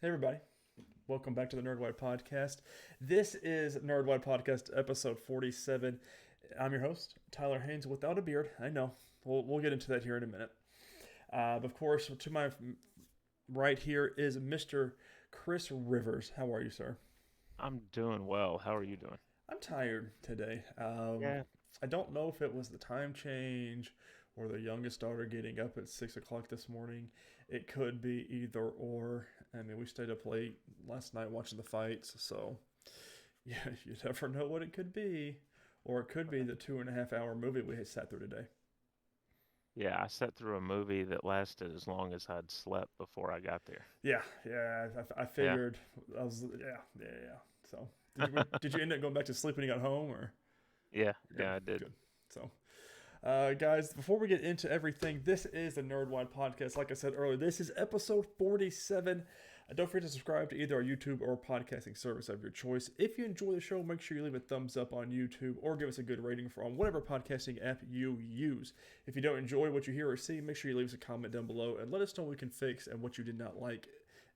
Hey everybody, welcome back to the Nerdwide podcast. This is Nerdwide podcast episode 47. I'm your host, Tyler Haynes, without a beard. I know. We'll get into that here in a minute. Of course, to my right here is Mr. Chris Rivers. How are you, sir? I'm doing well. How are you doing? I'm tired today. Yeah. I don't know if it was the time change or the youngest daughter getting up at 6 o'clock this morning. It could be either or. I mean, we stayed up late last night watching the fights, so yeah, you never know what it could be. Or it could be the 2.5 hour movie we had sat through today. Yeah, I sat through a movie that lasted as long as I'd slept before I got there. Yeah. I Yeah. figured yeah. So did you end up going back to sleep when you got home, or Yeah, good, yeah, I did. good. So guys, before we get into everything, this is the Nerdwide podcast. Like I said earlier, this is episode 47. Don't forget to subscribe to either our YouTube or podcasting service of your choice. If you enjoy the show, make sure you leave a thumbs up on YouTube or give us a good rating for on whatever podcasting app you use. If you don't enjoy what you hear or see, make sure you leave us a comment down below and let us know what we can fix and what you did not like,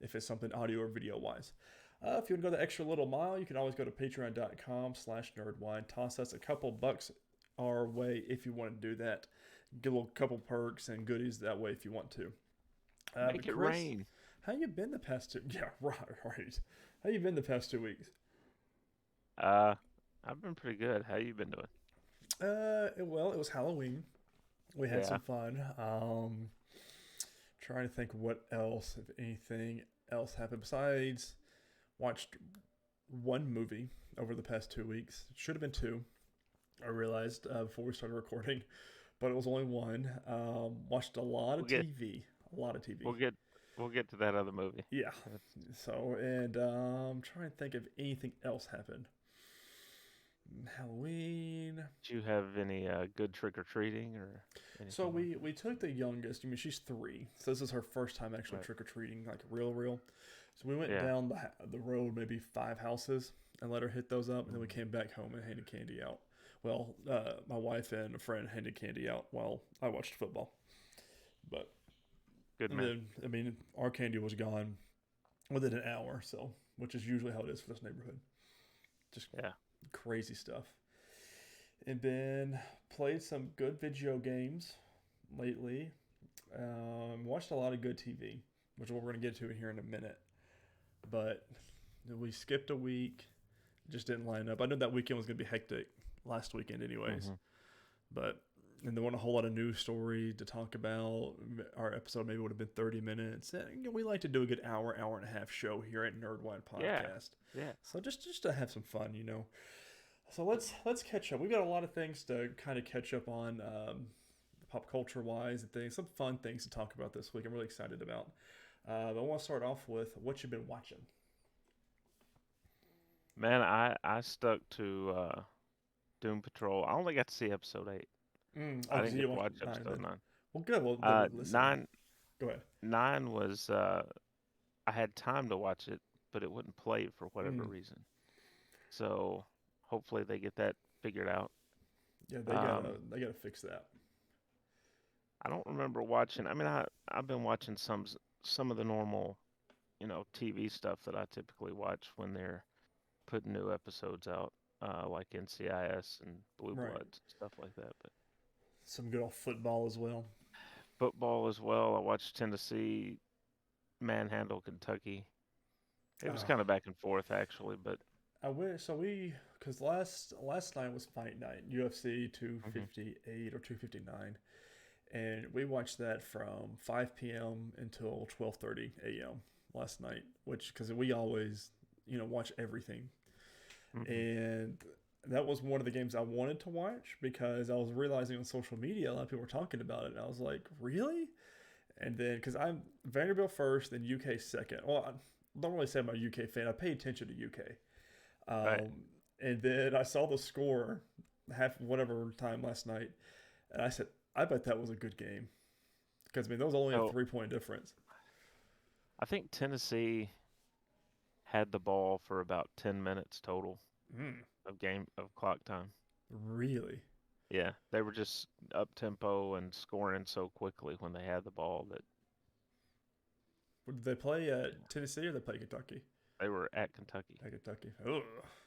if it's something audio or video wise. If you want to go the extra little mile, you can always go to patreon.com/nerdwide. Toss us a couple bucks our way if you want to do that. Get a little couple perks and goodies that way if you want to. But Make it Chris, rain. how you been the past two? Yeah, right. How you been the past 2 weeks? Uh, I've been pretty good. How you been doing? Well, it was Halloween. We had some Yeah. fun. Trying to think what else, if anything else happened besides watched one movie over the past 2 weeks. Should have been two. I realized before we started recording, but it was only one. Watched a lot of We'll get TV. A lot of we'll TV. get we'll get to that other movie. Yeah. Uh, So, and I'm trying to think if anything else happened. Halloween. Did you have any good trick or treating or So anything like we took the youngest. I mean, she's 3, so this is her first time that? actually Right. trick or treating, like real. So we went Yeah. down the road maybe 5 houses and let her hit those up, and then we Mhm. came back home and handed candy out. Well, my wife and a friend handed candy out while I watched football. But Good and man. then, I mean, our candy was gone within an hour, so which is usually how it is for this neighborhood. Just Yeah. crazy stuff. And then played some good video games lately. Watched a lot of good TV, which we're going to get to here in a minute. But we skipped a week, just didn't line up. I know that weekend was going to be hectic last weekend, anyways. Hmm. But and there wasn't a whole lot of news story to talk about. Our episode maybe would have been 30 minutes. And, we like to do a good hour and a half show here at Nerdwide Yeah. Podcast. Yeah. So just to have some fun. So let's catch up. We've got a lot of things to kind of catch up on, pop culture wise and things. Some fun things to talk about this week. I'm really excited about. But I want to start off with what you've been watching. Man, I stuck to Doom Patrol. I only got to see episode 8. Oh, I because didn't you get to watched watch nine episode then. 9. Well, good. Well, listen. 9 Go ahead. 9 was I had time to watch it, but it wouldn't play for whatever Mm, reason. So hopefully they get that figured out. yeah, they gotta Um, they gotta fix that. I don't remember watching. I mean, I've been watching some of the normal, TV stuff that I typically watch when they're putting new episodes out, like NCIS and Blue Right. Bloods and stuff like that. But Some good old football as well. football as well. I watched Tennessee manhandle Kentucky. It was Uh, kind of back and forth actually, but I wish so we because last night was fight night, UFC mhm, 258 or 259, and we watched that from 5 p.m. until 12:30 a.m. last night, which because we always watch everything, mhm, and that was one of the games I wanted to watch because I was realizing on social media a lot of people were talking about it, and I was like, really? And then because I'm Vanderbilt first, then UK second. Well, I don't really say I'm a UK fan. I pay attention to UK. right. Um, and then I saw the score half whatever time last night, and I said, I bet that was a good game because I mean that was only a So 3 point difference. I think Tennessee had the ball for about 10 minutes total Mm, of clock time. really? Yeah, they were just up tempo and scoring so quickly when they had the ball that Did they play at Tennessee or they play Kentucky? They were at Kentucky. At Kentucky. Ugh.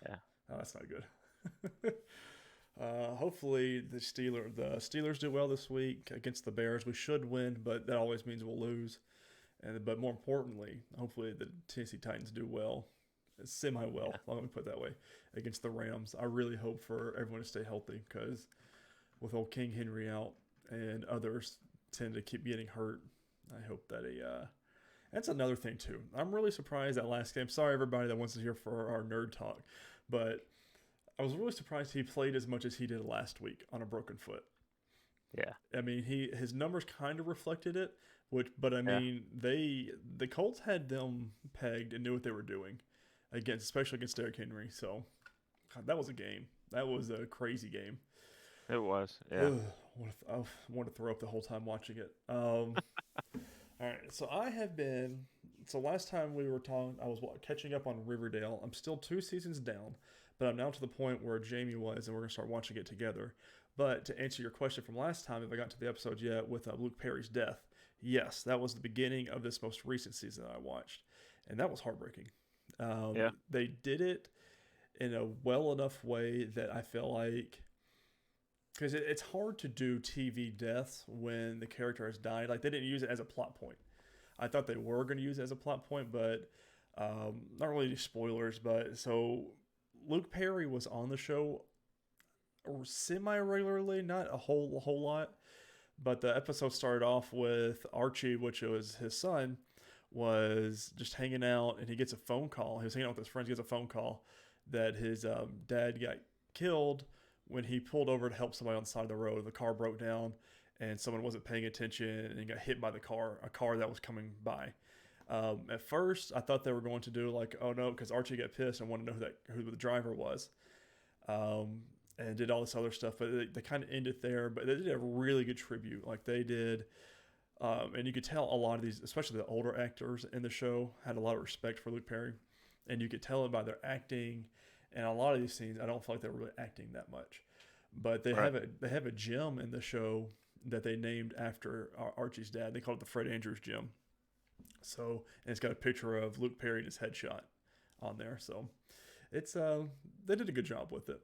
Yeah. Oh, that's not good. Hopefully the Steelers do well this week against the Bears. We should win, but that always means we'll lose. But more importantly, hopefully the Tennessee Titans do well, semi-well. Yeah. Let me put it that way, against the Rams. I really hope for everyone to stay healthy because with old King Henry out and others tend to keep getting hurt. I hope that that's another thing too. I'm really surprised that last game. Sorry everybody that wants to hear for our nerd talk, but I was really surprised he played as much as he did last week on a broken foot. Yeah. I mean, his numbers kind of reflected it, but I mean, the Colts had them pegged and knew what they were doing especially against Derrick Henry. So God, that was a game. That was a crazy game. It was. Yeah. Ugh, I wanted to throw up the whole time watching it. All right, so last time we were talking, I was catching up on Riverdale. I'm still 2 seasons down, but I'm now to the point where Jamie was, and we're going to start watching it together. But to answer your question from last time, if I got to the episode yet with Luke Perry's death, yes, that was the beginning of this most recent season that I watched, and that was heartbreaking. Yeah. They did it in a well enough way that I feel like, because it's hard to do TV deaths when the character has died. Like, they didn't use it as a plot point. I thought they were going to use it as a plot point, but not really any spoilers. But so Luke Perry was on the show semi-regularly, not a whole lot. But the episode started off with Archie, which was his son, was just hanging out, and he gets a phone call. He was hanging out with his friends, he gets a phone call that his dad got killed when he pulled over to help somebody on the side of the road. The car broke down, and someone wasn't paying attention, and he got hit by a car that was coming by. At first, I thought they were going to do like, oh no, because Archie got pissed and wanted to know who the driver was, and did all this other stuff. But they kind of ended there. But they did a really good tribute, like they did, and you could tell a lot of these, especially the older actors in the show, had a lot of respect for Luke Perry, and you could tell it by their acting. And a lot of these scenes, I don't feel like they're really acting that much, but they have a gym in the show that they named after Archie's dad. They call it the Fred Andrews Gym. So, and it's got a picture of Luke Perry and his headshot on there. So, it's they did a good job with it,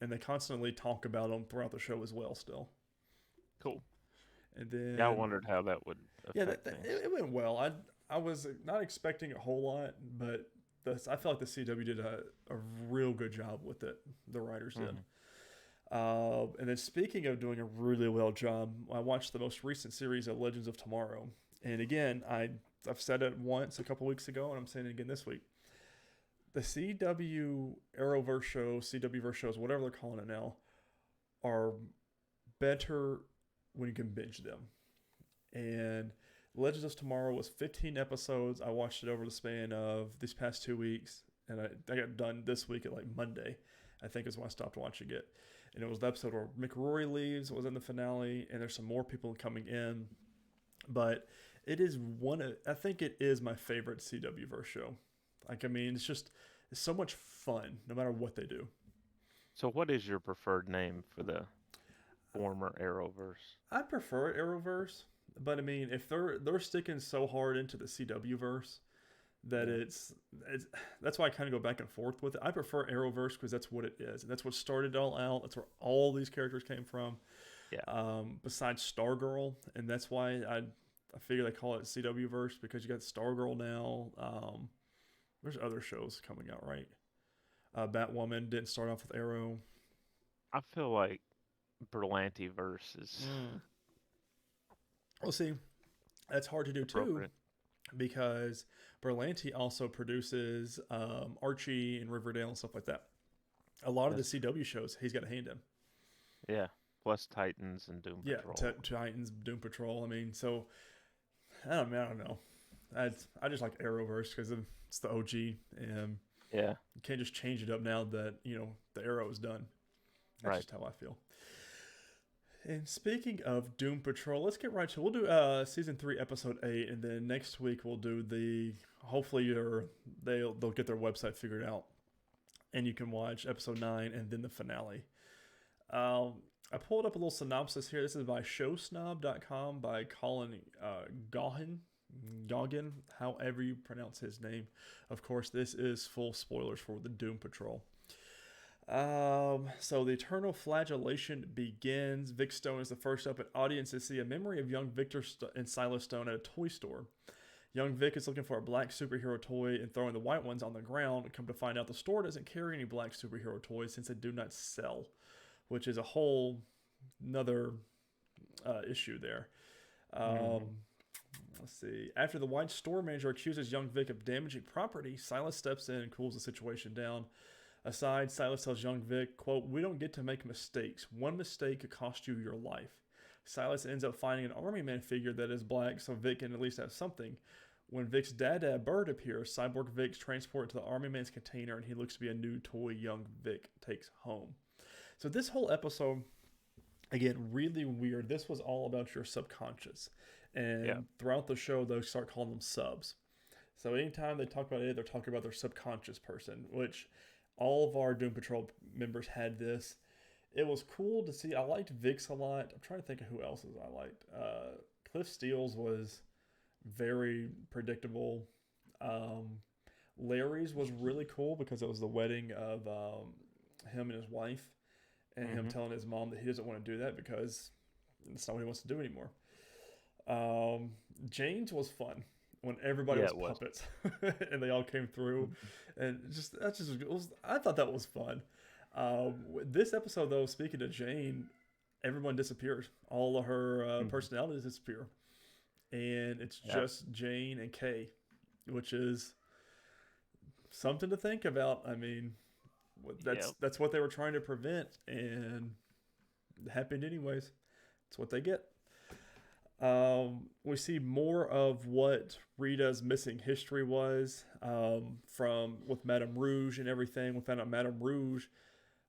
and they constantly talk about them throughout the show as well. Still, cool. And then I wondered how that would affect things. It went well. I was not expecting a whole lot, but I feel like the CW did a real good job with it. The writers did. And then speaking of doing a really well job, I watched the most recent series of Legends of Tomorrow. And again, I've said it once a couple weeks ago, and I'm saying it again this week. The CW Arrowverse shows, CWverse shows, whatever they're calling it now, are better when you can binge them. And Legends of Tomorrow was 15 episodes. I watched it over the span of these past 2 weeks, and I got done this week at like Monday, I think is when I stopped watching it. And it was the episode where McRory leaves, was in the finale, and there's some more people coming in. But it is I think it is my favorite CW-verse show. Like, I mean, it's so much fun, no matter what they do. So what is your preferred name for the former Arrowverse? I prefer Arrowverse. But I mean, if they're sticking so hard into the CW verse that it's that's why I kind of go back and forth with it. I prefer Arrowverse because that's what it is, and that's what started it all out. That's where all these characters came from. Yeah. Besides Stargirl, and that's why I figure they call it CW verse, because you got Stargirl now. There's other shows coming out, right? Batwoman didn't start off with Arrow. I feel like Berlanti verse is. Well, see, that's hard to do too, because Berlanti also produces Archie and Riverdale and stuff like that. A lot of the CW shows he's got a hand in. Yeah, plus Titans and Doom Patrol. Yeah, Titans, Doom Patrol. I mean, so I don't know. I just like Arrowverse because it's the OG, and you can't just change it up now that the Arrow is done. That's just how I feel. And speaking of Doom Patrol, let's get right to it. We'll do season 3, episode 8, and then next week we'll do hopefully they'll get their website figured out, and you can watch episode 9 and then the finale. I pulled up a little synopsis here. This is by showsnob.com by Colin Gaughan. Goggin, however you pronounce his name. Of course, this is full spoilers for the Doom Patrol. So the eternal flagellation begins. Vic Stone is the first up, and audiences see a memory of young Victor and Silas Stone at a toy store. Young Vic is looking for a black superhero toy and throwing the white ones on the ground. Come to find out, the store doesn't carry any black superhero toys since they do not sell, which is a whole another issue there. Mm-hmm. Let's see. After the white store manager accuses young Vic of damaging property, Silas steps in and cools the situation down. Aside, Silas tells young Vic, quote, "We don't get to make mistakes. One mistake could cost you your life." Silas ends up finding an army man figure that is black, so Vic can at least have something. When Vic's dad bird appears, Cyborg Vic's transported to the army man's container, and he looks to be a new toy young Vic takes home. So this whole episode, again, really weird. This was all about your subconscious. And throughout the show, they start calling them subs. So anytime they talk about it, they're talking about their subconscious person, which all of our Doom Patrol members had this. It was cool to see. I liked Vic's a lot. I'm trying to think of who else's I liked. Cliff Steele's was very predictable. Larry's was really cool because it was the wedding of him and his wife, and him telling his mom that he doesn't want to do that because it's not what he wants to do anymore. Jane's was fun when everybody was puppets and they all came through, and I thought that was fun. This episode, though, speaking of Jane, everyone disappears. All of her personalities disappear, and it's just Jane and Kay, which is something to think about. I mean, that's what they were trying to prevent, and it happened anyways. That's what they get. We see more of what Rita's missing history was from with Madame Rouge and everything. We found out Madame Rouge.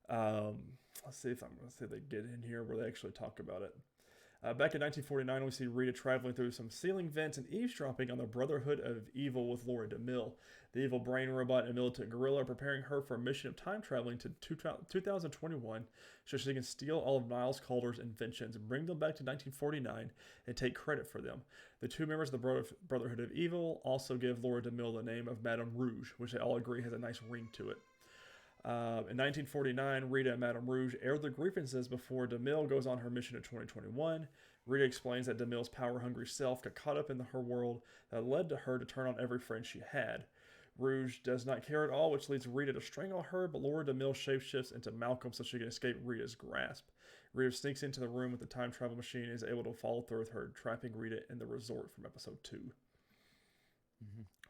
Let's see if I'm going to say they get in here where they actually talk about it. Back in 1949, we see Rita traveling through some ceiling vents and eavesdropping on the Brotherhood of Evil with Laura DeMille. The evil brain robot and militant gorilla are preparing her for a mission of time traveling to 2021 so she can steal all of Niles Calder's inventions, bring them back to 1949, and take credit for them. The two members of the Brotherhood of Evil also give Laura DeMille the name of Madame Rouge, which they all agree has a nice ring to it. In 1949, Rita and Madame Rouge air their grievances before DeMille goes on her mission to 2021. Rita explains that DeMille's power-hungry self got caught up in her world that led to her to turn on every friend she had. Rouge does not care at all, which leads Rita to strangle her, but Laura DeMille shapeshifts into Malcolm so she can escape Rita's grasp. Rita sneaks into the room with the time travel machine and is able to follow through with her, trapping Rita in the resort from episode 2.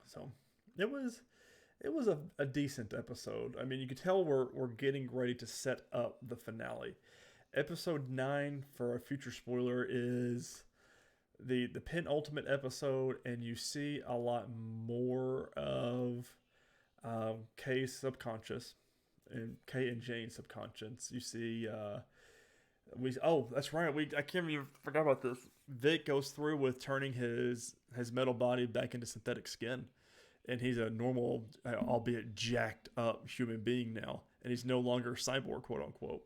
So, it was a decent episode. I mean, you could tell we're getting ready to set up the finale. Episode 9, for a future spoiler, is the penultimate episode, and you see a lot more of Kay's subconscious and Kay and Jane's subconscious. You see, that's right. I can't even forgot about this. Vic goes through with turning his metal body back into synthetic skin. And he's a normal, albeit jacked up human being now. And he's no longer cyborg, quote unquote.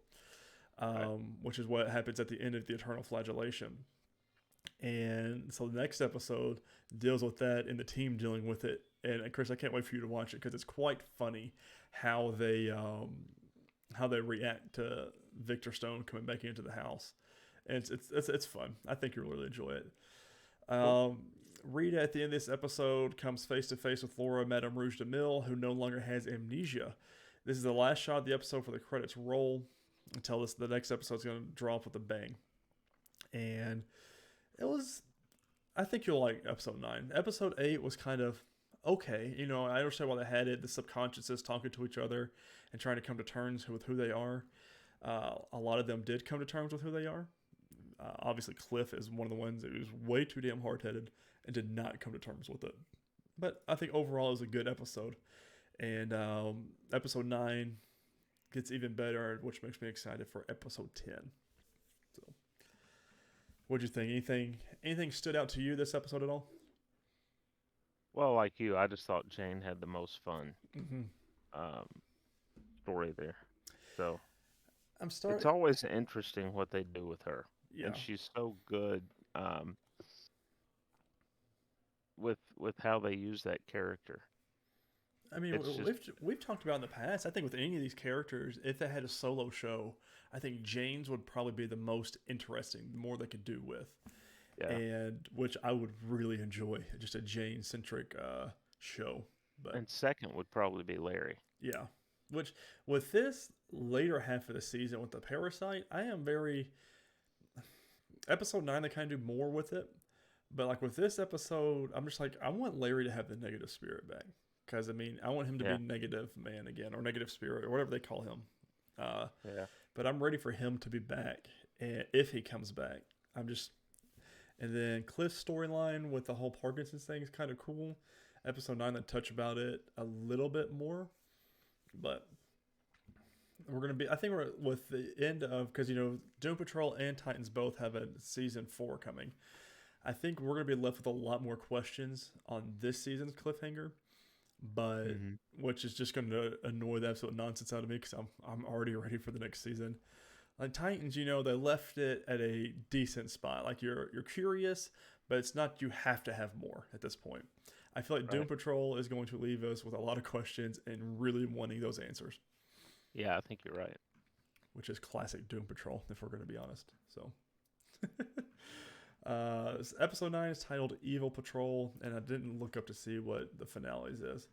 Which is what happens at the end of the Eternal Flagellation. And so the next episode deals with that and the team dealing with it. And Chris, I can't wait for you to watch it because it's quite funny how they react to Victor Stone coming back into the house. And it's fun. I think you'll really enjoy it. Rita, at the end of this episode, comes face to face with Laura, Madame Rouge DeMille, who no longer has amnesia. This is the last shot of the episode for the credits roll until the next episode is going to drop with a bang. And I think you'll like episode 9. Episode 8 was kind of okay. You know, I understand why they had it. The subconsciouses talking to each other and trying to come to terms with who they are. A lot of them did come to terms with who they are. Obviously, Cliff is one of the ones that was way too damn hard-headed and did not come to terms with it. But I think overall it was a good episode. And episode 9 gets even better, which makes me excited for episode 10. So, what'd you think? Anything stood out to you this episode at all? Well, like you, I just thought Jane had the most fun story there. So it's always interesting what they do with her. Yeah. And she's so good. with how they use that character. I mean, It's just we've talked about in the past. I think with any of these characters, if they had a solo show, I think Jane's would probably be the most interesting. The more they could do with, yeah. and which I would really enjoy, just a Jane centric show. But And second would probably be Larry. yeah, which with this later half of the season with the Parasite, I am very episode 9. They kind of do more with it, but like with this episode, I'm just like I want Larry to have the negative spirit back. Because, I mean, I want him to Yeah. be negative man again, or negative spirit, or whatever they call him. Yeah. But I'm ready for him to be back. And if he comes back, I'm just. And then Cliff's storyline with the whole Parkinson's thing is kind of cool. Episode 9, they touch about it a little bit more. But we're going to be. I think we're with the end of. Because, Doom Patrol and Titans both have a season 4 coming. I think we're going to be left with a lot more questions on this season's cliffhanger. But which is just going to annoy the absolute nonsense out of me because I'm already ready for the next season. Like Titans, they left it at a decent spot. Like you're curious, but it's not you have to have more at this point. I feel like Doom Patrol is going to leave us with a lot of questions and really wanting those answers. Yeah, I think you're right. Which is classic Doom Patrol, if we're going to be honest. So. Episode 9 is titled Evil Patrol, and I didn't look up to see what the finales is,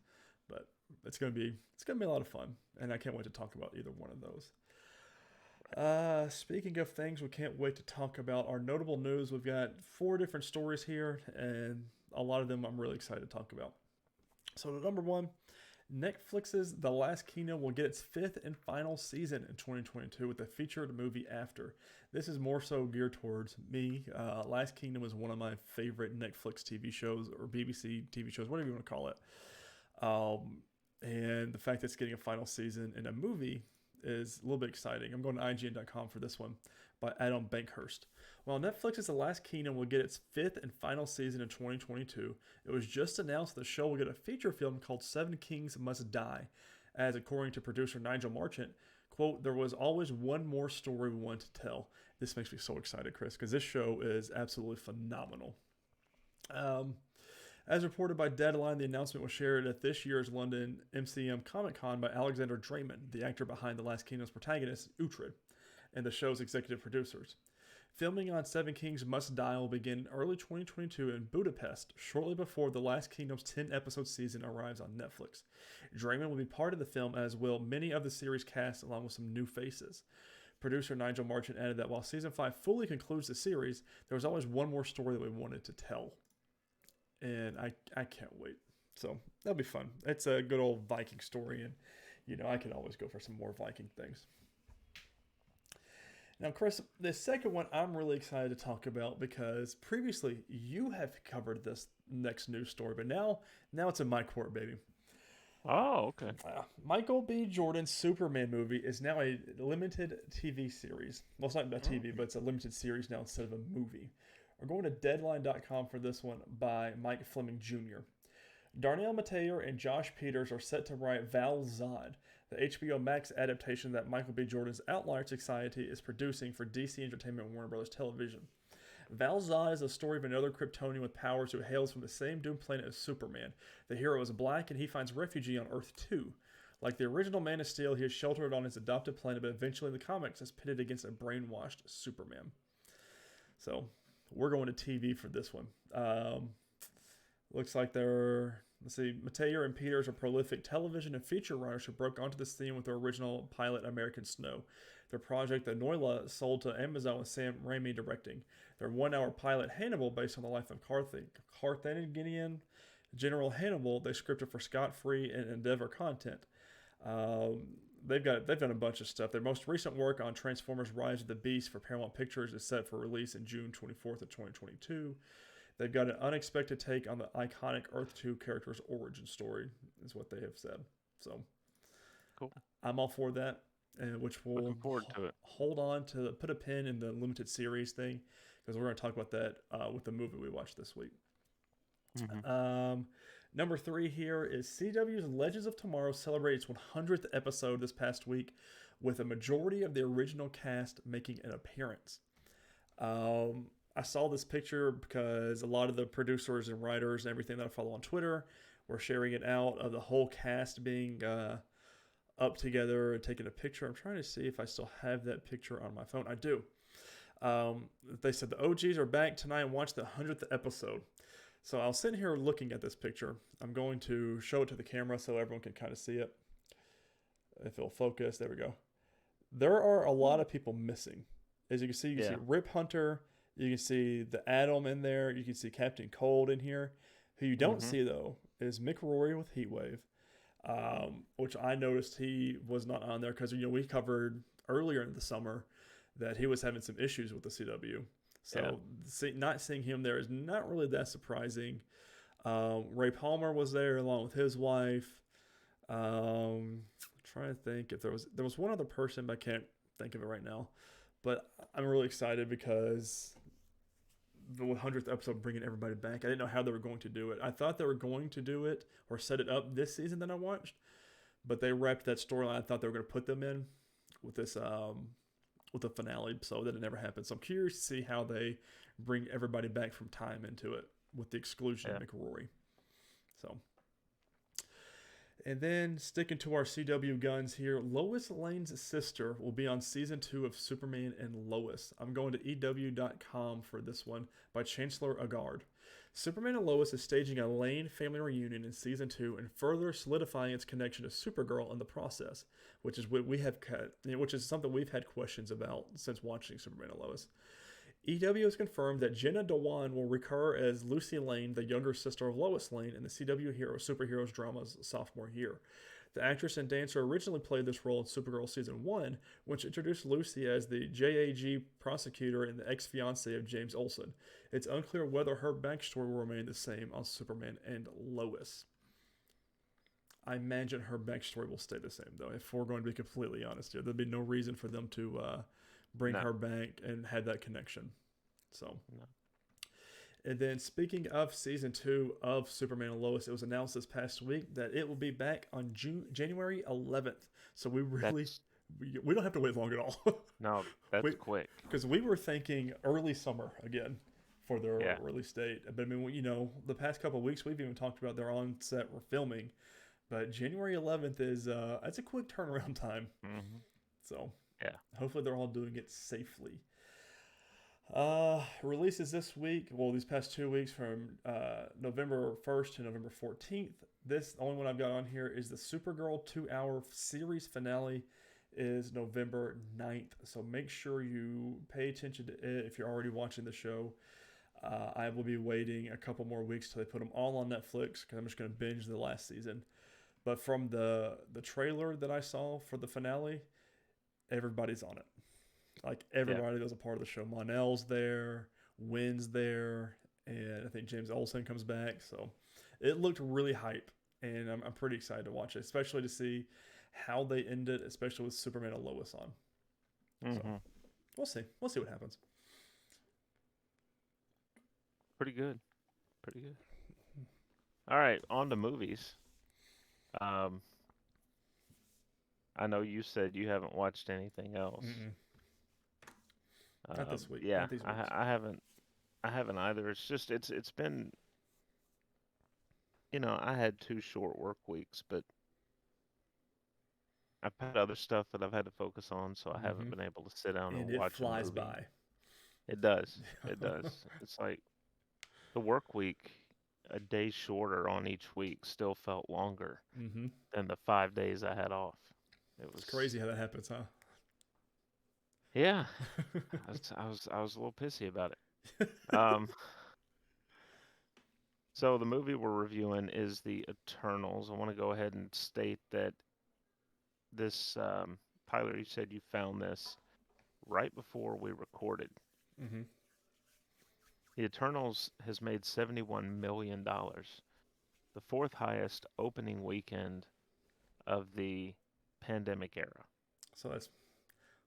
but it's gonna be a lot of fun, and I can't wait to talk about either one of those. Speaking of things we can't wait to talk about, our notable news. We've got 4 different stories here, and a lot of them I'm really excited to talk about. So number 1, Netflix's The Last Kingdom will get its 5th and final season in 2022 with a featured movie after. This is more so geared towards me. Last Kingdom is one of my favorite Netflix TV shows or BBC TV shows, whatever you want to call it. And the fact that it's getting a final season in a movie is a little bit exciting. I'm going to IGN.com for this one by Adam Bankhurst. While Netflix's The Last Kingdom will get its 5th and final season in 2022, it was just announced the show will get a feature film called Seven Kings Must Die, as according to producer Nigel Marchant, quote, there was always one more story we wanted to tell. This makes me so excited, Chris, because this show is absolutely phenomenal. As reported by Deadline, the announcement was shared at this year's London MCM Comic Con by Alexander Draymond, the actor behind The Last Kingdom's protagonist, Uhtred, and the show's executive producers. Filming on Seven Kings Must Die will begin in early 2022 in Budapest, shortly before The Last Kingdom's 10-episode season arrives on Netflix. Draymond will be part of the film, as will many of the series cast, along with some new faces. Producer Nigel Marchant added that while Season 5 fully concludes the series, there was always one more story that we wanted to tell. And I can't wait. So that'll be fun. It's a good old Viking story, and, I can always go for some more Viking things. Now, Chris, the second one I'm really excited to talk about because previously you have covered this next news story, but now it's in my court, baby. Oh, okay. Michael B. Jordan's Superman movie is now a limited TV series. Well, it's not a TV, but it's a limited series now instead of a movie. We're going to Deadline.com for this one by Mike Fleming Jr. Darnell Mateo and Josh Peters are set to write Val Zod, the HBO Max adaptation that Michael B. Jordan's Outlier Society is producing for DC Entertainment and Warner Bros. Television. Val Zod is the story of another Kryptonian with powers who hails from the same doomed planet as Superman. The hero is black and he finds refuge on Earth 2. Like the original Man of Steel, he is sheltered on his adopted planet, but eventually in the comics is pitted against a brainwashed Superman. So, we're going to TV for this one. Looks like Mateo and Peters are prolific television and feature writers who broke onto the scene with their original pilot, American Snow. Their project, The Noila, sold to Amazon with Sam Raimi directing. Their one-hour pilot, Hannibal, based on the life of Carthaginian General Hannibal, they scripted for Scott Free and Endeavor Content. They've done a bunch of stuff. Their most recent work on Transformers Rise of the Beast for Paramount Pictures is set for release in June 24th of 2022. They've got an unexpected take on the iconic Earth 2 character's origin story, is what they have said. So, cool. I'm all for that, and which will Looking forward to it. Hold on to put a pin in the limited series thing, because we're going to talk about that with the movie we watched this week. Number 3 here is CW's Legends of Tomorrow celebrates its 100th episode this past week, with a majority of the original cast making an appearance. I saw this picture because a lot of the producers and writers and everything that I follow on Twitter were sharing it out of the whole cast being up together and taking a picture. I'm trying to see if I still have that picture on my phone. I do. They said the OGs are back tonight and watch the 100th episode. So I was sitting here looking at this picture. I'm going to show it to the camera so everyone can kind of see it. If it'll focus, there we go. There are a lot of people missing. As you can see, see Rip Hunter. You can see the Atom in there. You can see Captain Cold in here. Who you don't see, though, is Mick Rory with Heatwave, which I noticed he was not on there because, we covered earlier in the summer that he was having some issues with the CW. So not seeing him there is not really that surprising. Ray Palmer was there along with his wife. Trying to think if there was one other person, but I can't think of it right now. But I'm really excited because the 100th episode bringing everybody back. I didn't know how they were going to do it. I thought they were going to do it or set it up this season that I watched, but they wrapped that storyline I thought they were going to put them in with this with the finale, so that it never happened. So I'm curious to see how they bring everybody back from time into it with the exclusion of Mick Rory. So. And then, sticking to our CW guns here, Lois Lane's sister will be on Season 2 of Superman and Lois. I'm going to EW.com for this one by Chancellor Agard. Superman and Lois is staging a Lane family reunion in Season 2 and further solidifying its connection to Supergirl in the process, which is what we have, which is something we've had questions about since watching Superman and Lois. EW has confirmed that Jenna Dewan will recur as Lucy Lane, the younger sister of Lois Lane, in the CW Superheroes drama's sophomore year. The actress and dancer originally played this role in Supergirl Season 1, which introduced Lucy as the JAG prosecutor and the ex-fiancée of James Olsen. It's unclear whether her backstory will remain the same on Superman and Lois. I imagine her backstory will stay the same, though, if we're going to be completely honest here. There'd be no reason for them to bring her back and had that connection. So, And then speaking of Season 2 of Superman and Lois, it was announced this past week that it will be back on January 11th. So we don't have to wait long at all. No, that's quick. Because we were thinking early summer again for their release date. But I mean, the past couple of weeks we've even talked about they're on set, we're filming. But January 11th is that's a quick turnaround time. Mm-hmm. So yeah, hopefully they're all doing it safely. Releases this week, these past 2 weeks from November 1st to November 14th. The only one I've got on here is the Supergirl 2-hour series finale is November 9th. So make sure you pay attention to it if you're already watching the show. I will be waiting a couple more weeks till they put them all on Netflix because I'm just going to binge the last season. But from the trailer that I saw for the finale, everybody's on it. Like, everybody was a part of the show. Mon-El's there, Wynn's there, and I think James Olsen comes back. So it looked really hype, and I'm pretty excited to watch it, especially to see how they end it, especially with Superman and Lois on. Mm-hmm. So we'll see. We'll see what happens. Pretty good. All right, on to movies. I know you said you haven't watched anything else. Mm-mm. Not this week. Yeah, Not these weeks. I haven't either. It's just it's been, I had 2 short work weeks, but I've had other stuff that I've had to focus on, so I haven't been able to sit down and watch a movie. It flies by. It does. It does. It's like the work week, a day shorter on each week, still felt longer than the 5 days I had off. It's crazy how that happens, huh? Yeah, I was a little pissy about it. So the movie we're reviewing is The Eternals. I want to go ahead and state that this Tyler, you said you found this right before we recorded. Mm-hmm. The Eternals has made $71 million, the 4th highest opening weekend of the pandemic era. So that's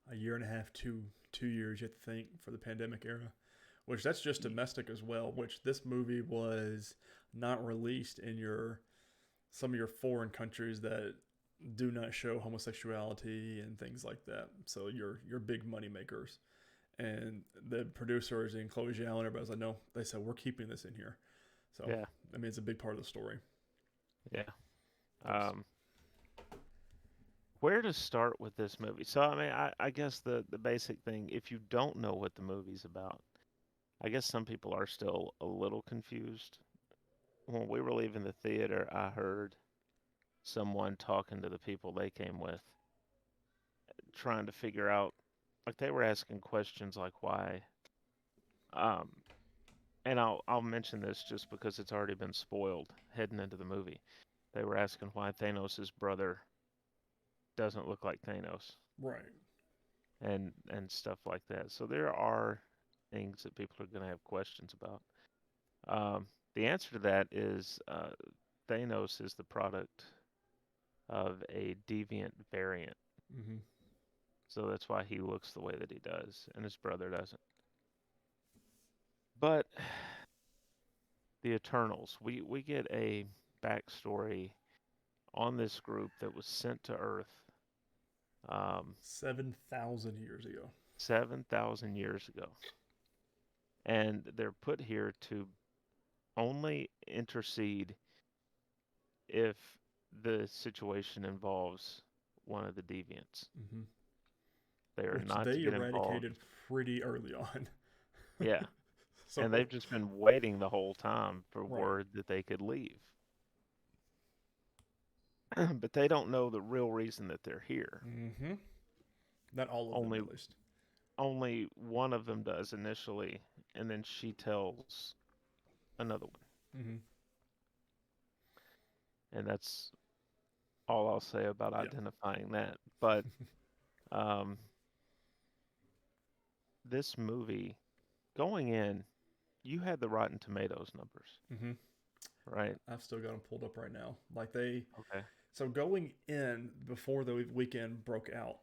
a year and a half, 2 years, you have to think, for the pandemic era, which that's just domestic as well, which this movie was not released in some of your foreign countries that do not show homosexuality and things like that. So your big money makers. And the producers and Chloe Zhao and everybody's like, no, they said we're keeping this in here. So Yeah. I mean, it's a big part of the story. Yeah. Um, where to start with this movie? So I mean, I guess the basic thing, if you don't know what the movie's about, I guess some people are still a little confused. When we were leaving the theater, I heard someone talking to the people they came with, trying to figure out, like they were asking questions like why. Um, and I'll mention this just because it's already been spoiled heading into the movie. They were asking why Thanos' brother doesn't look like Thanos Right. and stuff like that. So there are things that people are going to have questions about. The answer to that is Thanos is the product of a deviant variant. Mm-hmm. So that's why he looks the way that he does, and his brother doesn't. But the Eternals, we get a backstory on this group that was sent to Earth 7,000 years ago. 7,000 years ago. And they're put here to only intercede if the situation involves one of the deviants. Mm-hmm. They are Which not to they get involved. eradicated pretty early on. Yeah. So And they've just been waiting the whole time for right. word that they could leave. But they don't know the real reason that they're here. Mm-hmm. Not all of Only them, at least. only one of them does initially, and then she tells another one. Mm-hmm. And that's all I'll say about Yeah. identifying that. But um, this movie, going in, you had the Rotten Tomatoes numbers, Mm-hmm. right? I've still got them pulled up right now. Like they, Okay. so going in before the weekend broke out,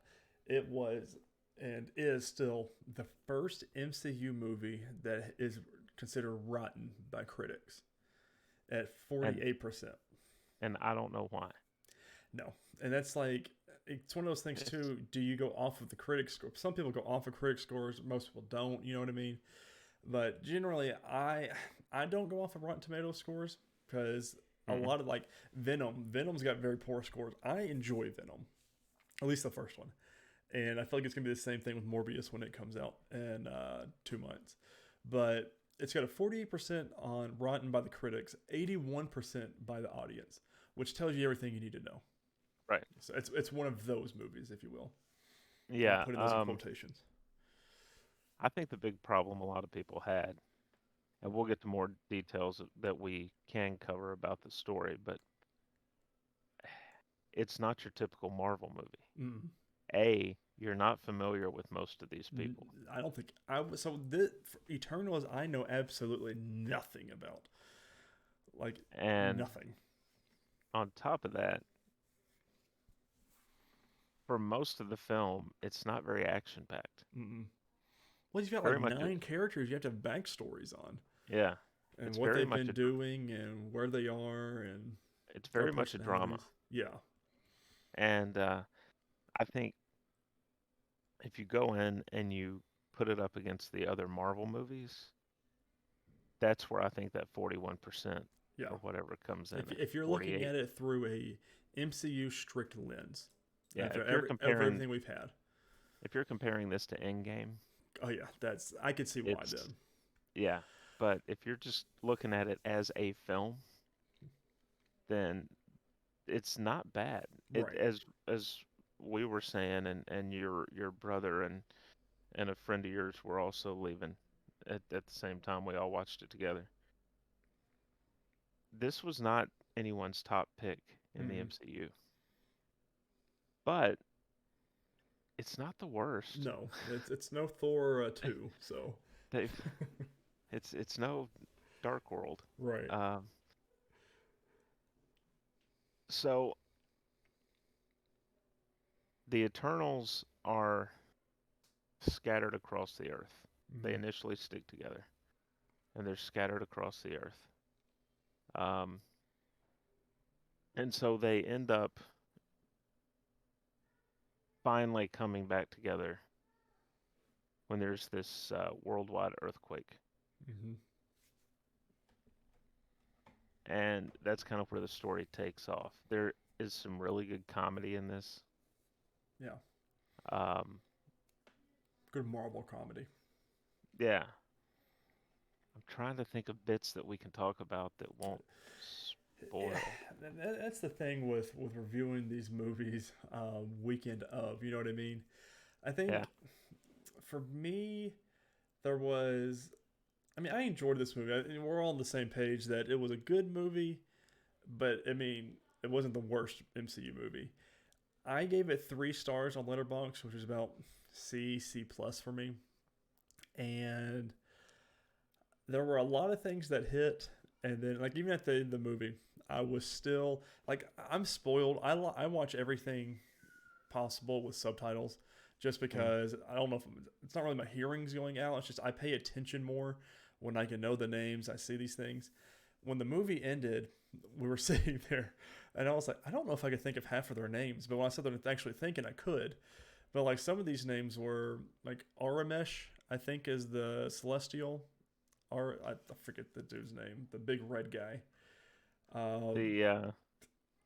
it was and is still the first MCU movie that is considered rotten by critics at And 48%. and I don't know why. No. And that's like, it's one of those things It's too. Do you go off of the critic score? Some people go off of critic scores, most people don't, you know what I mean? But generally, I don't go off of Rotten Tomatoes scores because a mm-mm. lot of like Venom's got very poor scores. I enjoy Venom, at least the first one, and I feel like it's gonna be the same thing with Morbius when it comes out in 2 months. But it's got a 48% on Rotten by the critics, 81% by the audience, which tells you everything you need to know. Right. So it's one of those movies, if you will. I'm Yeah. putting those in quotations. I think the big problem a lot of people had, and we'll get to more details that we can cover about the story, but it's not your typical Marvel movie. Mm. You're not familiar with most of these people. I don't think I was. So this Eternals, I know absolutely nothing about. Like And nothing. on top of that, for most of the film, it's not very action packed. Mm-mm. Well, you've got like Very much, 9 characters you have to have backstories on, yeah, and it's what very they've much been doing, and where they are, and it's their very much a drama. personalities. Yeah. And I think if you go in and you put it up against the other Marvel movies, that's where I think that 41% Yeah. or whatever comes in at If you're looking 48. at it through a MCU strict lens, Yeah, after everything we've had. if you're comparing this to Endgame, Oh yeah, that's I could see why it's then. yeah. But if you're just looking at it as a film, then it's not bad. It Right. as we were saying, and your brother and a friend of yours were also leaving at the same time. We all watched it together. This was not anyone's top pick in the Mm-hmm. MCU, but it's not the worst. No, it's no Thor 2, so They've it's no Dark World. right. Um, so the Eternals are scattered across the earth. They Mm-hmm. initially stick together, and they're scattered across the earth. Um, and so they end up finally coming back together when there's this worldwide earthquake, Mm-hmm. and that's kind of where the story takes off. There is some really good comedy in this. Yeah. Um, Good Marvel comedy. yeah, I'm trying to think of bits that we can talk about that won't spoil. That's the thing with reviewing these movies weekend of. You know what I mean? I Yeah. think for me, there was. I mean, I enjoyed this movie. We're all on the same page that it was a good movie, but I mean, it wasn't the worst MCU movie. I gave it 3 stars on Letterboxd, which is about C plus for me. And there were a lot of things that hit, and then like even at the end of the movie, I was still like I'm spoiled. I watch everything possible with subtitles, just Mm. because I don't know if it's not really my hearing's going out. It's just I pay attention more when I can know the names. I see these things. When the movie ended, we were sitting there, and I was like, I don't know if I could think of half of their names, but when I sat there actually thinking, I could. But like some of these names were like Aramesh, I think is the celestial. I forget the dude's name, the big red guy. The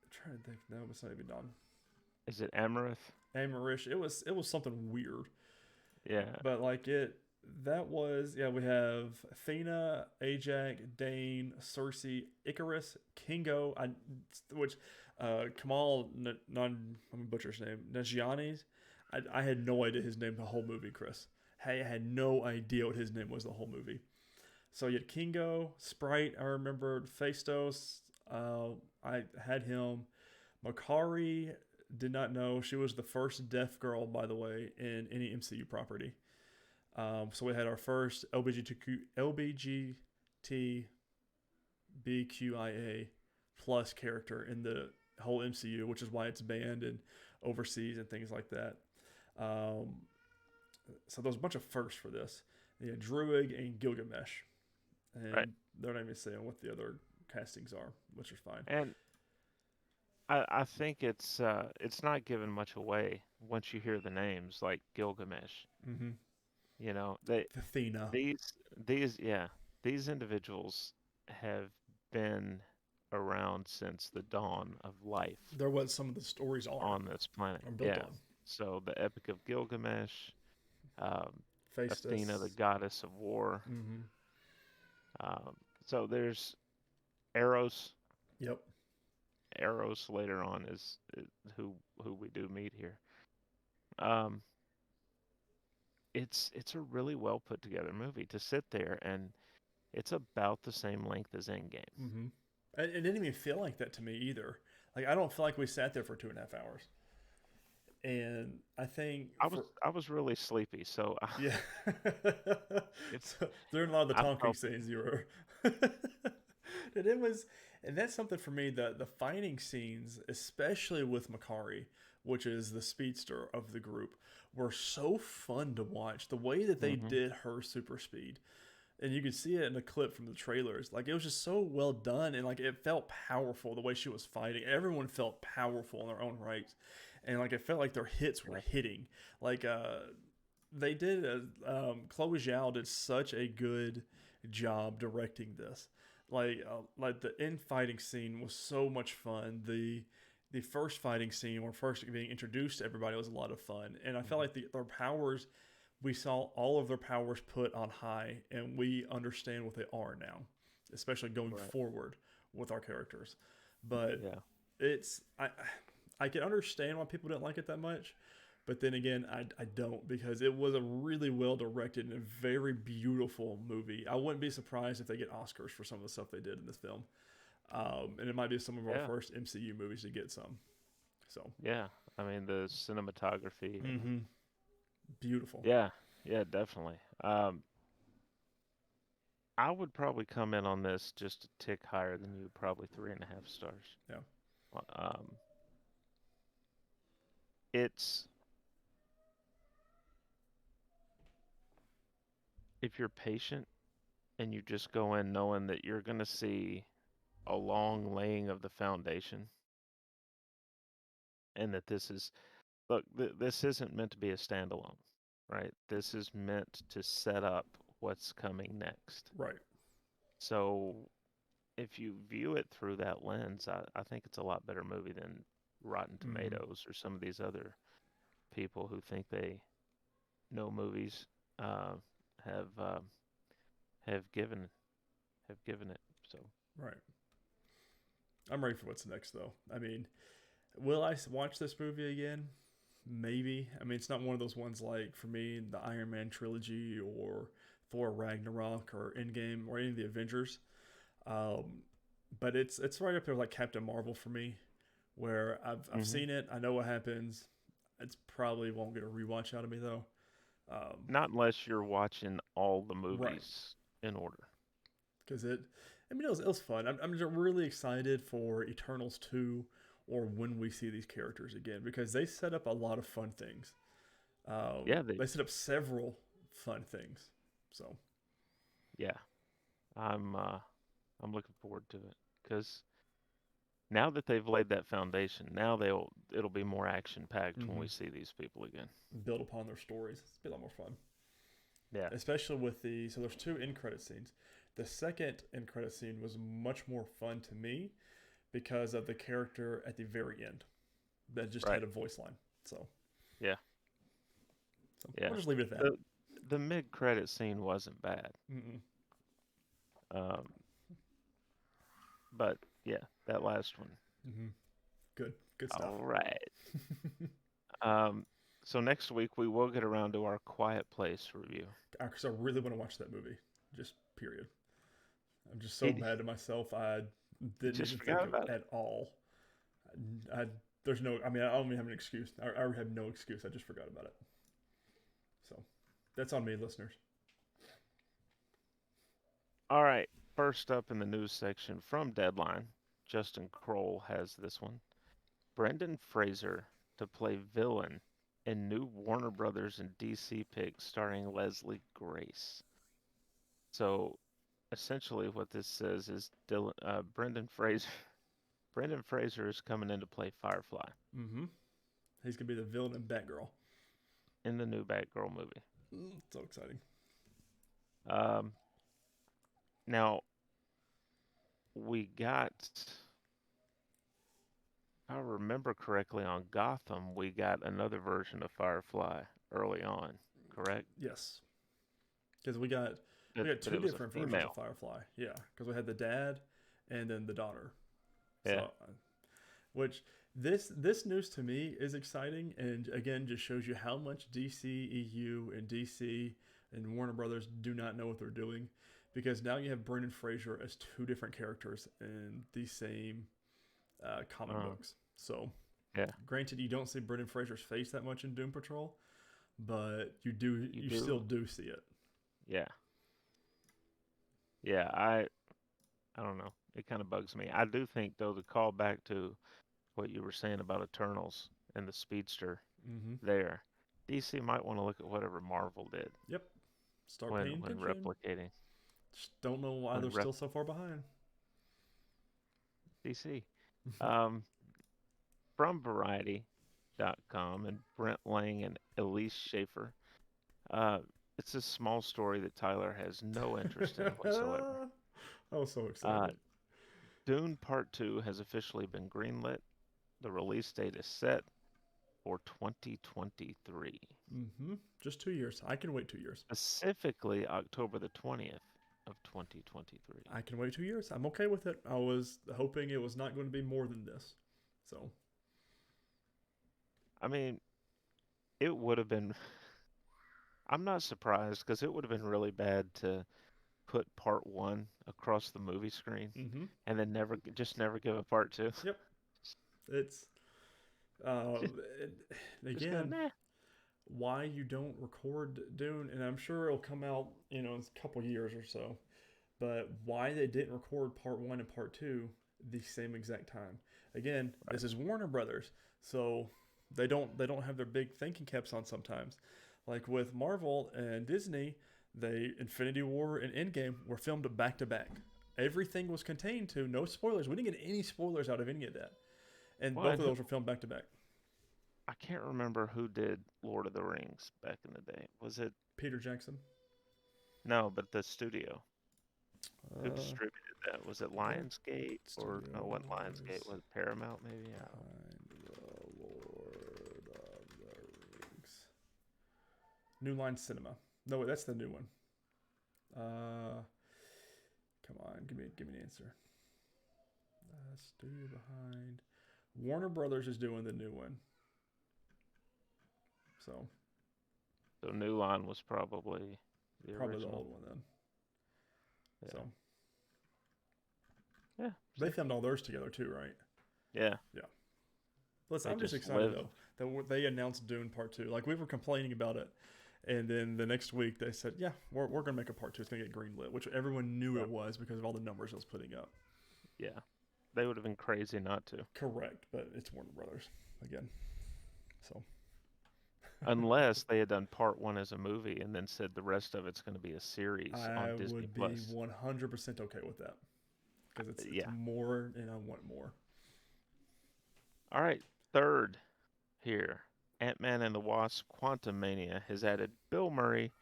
I'm trying to think. No, it's not even done. is it Amaranth? Amarish. It was something weird, Yeah. but like it. That was yeah. We have Athena, Ajax, Dane, Cersei, Icarus, Kingo, which Kamal non I'm gonna butcher his name Nagiani's. I had no idea his name the whole movie, Chris. Hey, I had no idea what his name was the whole movie. So you had Kingo, Sprite, I remembered, Phastos, I had him. Makari, did not know. She was the first deaf girl, by the way, in any MCU property. So we had our first LGBTQIA plus character in the whole MCU, which is why it's banned and overseas and things like that. Um, so there's a bunch of firsts for this. Yeah, Druid and Gilgamesh, Right. and they're not even saying what the other castings are, which is fine. And I think it's not giving much away once you hear the names like Gilgamesh. Mm-hmm. You know, they Athena. yeah, these individuals have been around since the dawn of life They're what some of the stories on this planet. are built Yeah. on. So the Epic of Gilgamesh, um, Athena, the Phastos. goddess of war. Mm-hmm. Um, so there's Eros. Yep. Eros later on is who we do meet here. Um, it's a really well put together movie to sit there and it's about the same length as Endgame. Mm-hmm. It didn't even feel like that to me either. Like I don't feel like we sat there for 2.5 hours. And I think for I was really sleepy, so yeah, if so during a lot of the I talking felt scenes, you were, and it was, and that's something for me. The fighting scenes, especially with Makari, which is the speedster of the group, were so fun to watch. The way that they hmm did her super speed, and you could see it in a clip from the trailers. Like it was just so well done, and like it felt powerful the way she was fighting. Everyone felt powerful in their own right, and like it felt like their hits were yeah, hitting. Like they did. Chloe Zhao did such a good job directing this. Like the infighting scene was so much fun. The first fighting scene, or first being introduced to everybody, was a lot of fun, and I felt hmm like their powers we saw all of their powers put on high, and we understand what they are now, especially going right, forward with our characters. But yeah, it's I can understand why people didn't like it that much, but then again, I don't, because it was a really well directed and a very beautiful movie. I wouldn't be surprised if they get Oscars for some of the stuff they did in this film, and it might be some of our yeah, first MCU movies to get some. So, yeah. I mean the cinematography and mm-hmm. Beautiful. yeah, yeah, definitely. I would probably come in on this just a tick higher than you, probably 3.5 stars. Yeah. Um, it's if you're patient and you just go in knowing that you're going to see a long laying of the foundation and that this is look this isn't meant to be a standalone. right? This is meant to set up what's coming next. Right. So if you view it through that lens, I think it's a lot better movie than Rotten Mm-hmm. Tomatoes or some of these other people who think they know movies uh, have uh, have given have given it. So Right. I'm ready for what's next, though. I mean, will I watch this movie again? Maybe. I mean, it's not one of those ones like, for me, the Iron Man trilogy or Thor Ragnarok or Endgame or any of the Avengers. Um, but it's right up there with like Captain Marvel for me, where I've hmm seen it. I know what happens. It's probably won't get a rewatch out of me though. not unless you're watching all the Right. movies in order. Because I mean, it was fun. I'm just really excited for Eternals 2 or when we see these characters again because they set up a lot of fun things. Yeah, they They set up several fun things. So, yeah. I'm looking forward to it because now that they've laid that foundation, now it'll be more action packed when mm-hmm. we see these people again. Build upon their stories. It's be a lot more fun. Yeah. Especially with so there's two end credit scenes. The second end credit scene was much more fun to me because of the character at the very end that just Right. had a voice line. So, Yeah. we'll Yeah. just leave it at that. The mid credit scene wasn't bad. Mm-mm. Um, but yeah, that last one. Mm-hmm. Good stuff. All right. Um, so next week we will get around to our Quiet Place review. Because I really want to watch that movie. Just period. I'm just so He mad at myself. I you didn't just even think forgot of about it it. at all. I there's no. I mean, I don't even have an excuse. I have no excuse. I just forgot about it. So that's on me, listeners. All right. First up in the news section from Deadline, Justin Kroll has this one. Brendan Fraser to play villain in new Warner Brothers and DC pick starring Leslie Grace. So essentially, what this says is Brendan Fraser is coming in to play Firefly Mm-hmm. He's gonna be the villain in Batgirl. in the new Batgirl movie. So exciting. Um, now we got, if I remember correctly, on Gotham, we got another version of Firefly early on, correct? Yes, because we But, got but two it was a different versions of female. Firefly. Yeah, because we had the dad and then the daughter. Yeah. So, which this news to me is exciting, and again just shows you how much DCEU and DC and Warner Brothers do not know what they're doing, because now you have Brendan Fraser as two different characters in the same comic Uh, books. So, yeah. granted, you don't see Brendan Fraser's face that much in Doom Patrol, but You you still do? do see it. Yeah. Yeah. I don't know. It kind of bugs me. I do think though to call back to what you were saying about Eternals and the speedster Mm-hmm. there, DC might want to look at whatever Marvel did Yep. Start paying when attention. replicating Just don't know why when they're rep still so far behind. DC. Um, from Variety.com and Brent Lang and Elise Schaefer. Uh, it's a small story that Tyler has no interest in whatsoever. I was so Uh, excited. Dune Part 2 has officially been greenlit. The release date is set for 2023, Mm-hmm. Just 2 years. I can wait 2 years. specifically October the 20th of 2023. I can wait 2 years. I'm okay with it. I was hoping it was not going to be more than this. So, I mean, it would have been, I'm not surprised because it would have been really bad to put part one across the movie screen mm-hmm. and then just never give a part two. Yep. It's Just, it, just go, again nah. why you don't record Dune, and I'm sure it'll come out in a couple years or so. But why they didn't record part one and part two the same exact time? Again, Right. this is Warner Brothers, so they don't have their big thinking caps on sometimes. Like with Marvel and Disney, they Infinity War and Endgame were filmed back to back. Everything was contained to no spoilers. We didn't get any spoilers out of any of that, and Well, both and of those were filmed back to back. I can't remember who did Lord of the Rings back in the day. Was it Peter Jackson. no, but the studio. Who Uh, distributed that? Was it what Lionsgate or studio no? What Lionsgate was was it Paramount? Maybe. I don't behind the Lord of the Rings? New Line Cinema. No, wait, that's the new one. Uh, Come on, give me an answer. Studio behind Warner Brothers is doing the new one. So So New Line was probably the probably the original. old one then. Yeah. So Yeah. they See? filmed all theirs together too, right? Yeah. Yeah. Listen, They I'm just just excited lived. though that they announced Dune Part Two. Like we were complaining about it, and then the next week they said, "Yeah, we're gonna make a Part Two. It's gonna get greenlit," which everyone knew Yep. it was because of all the numbers it was putting up. Yeah. They would have been crazy not to. Correct, but it's Warner Brothers again. So Unless they had done part one as a movie and then said the rest of it's going to be a series on I Disney would be Plus. 100% okay with that because it's Yeah. more, and I want more. All right. Third here, Ant-Man and the Wasp: Quantumania has added Bill Murray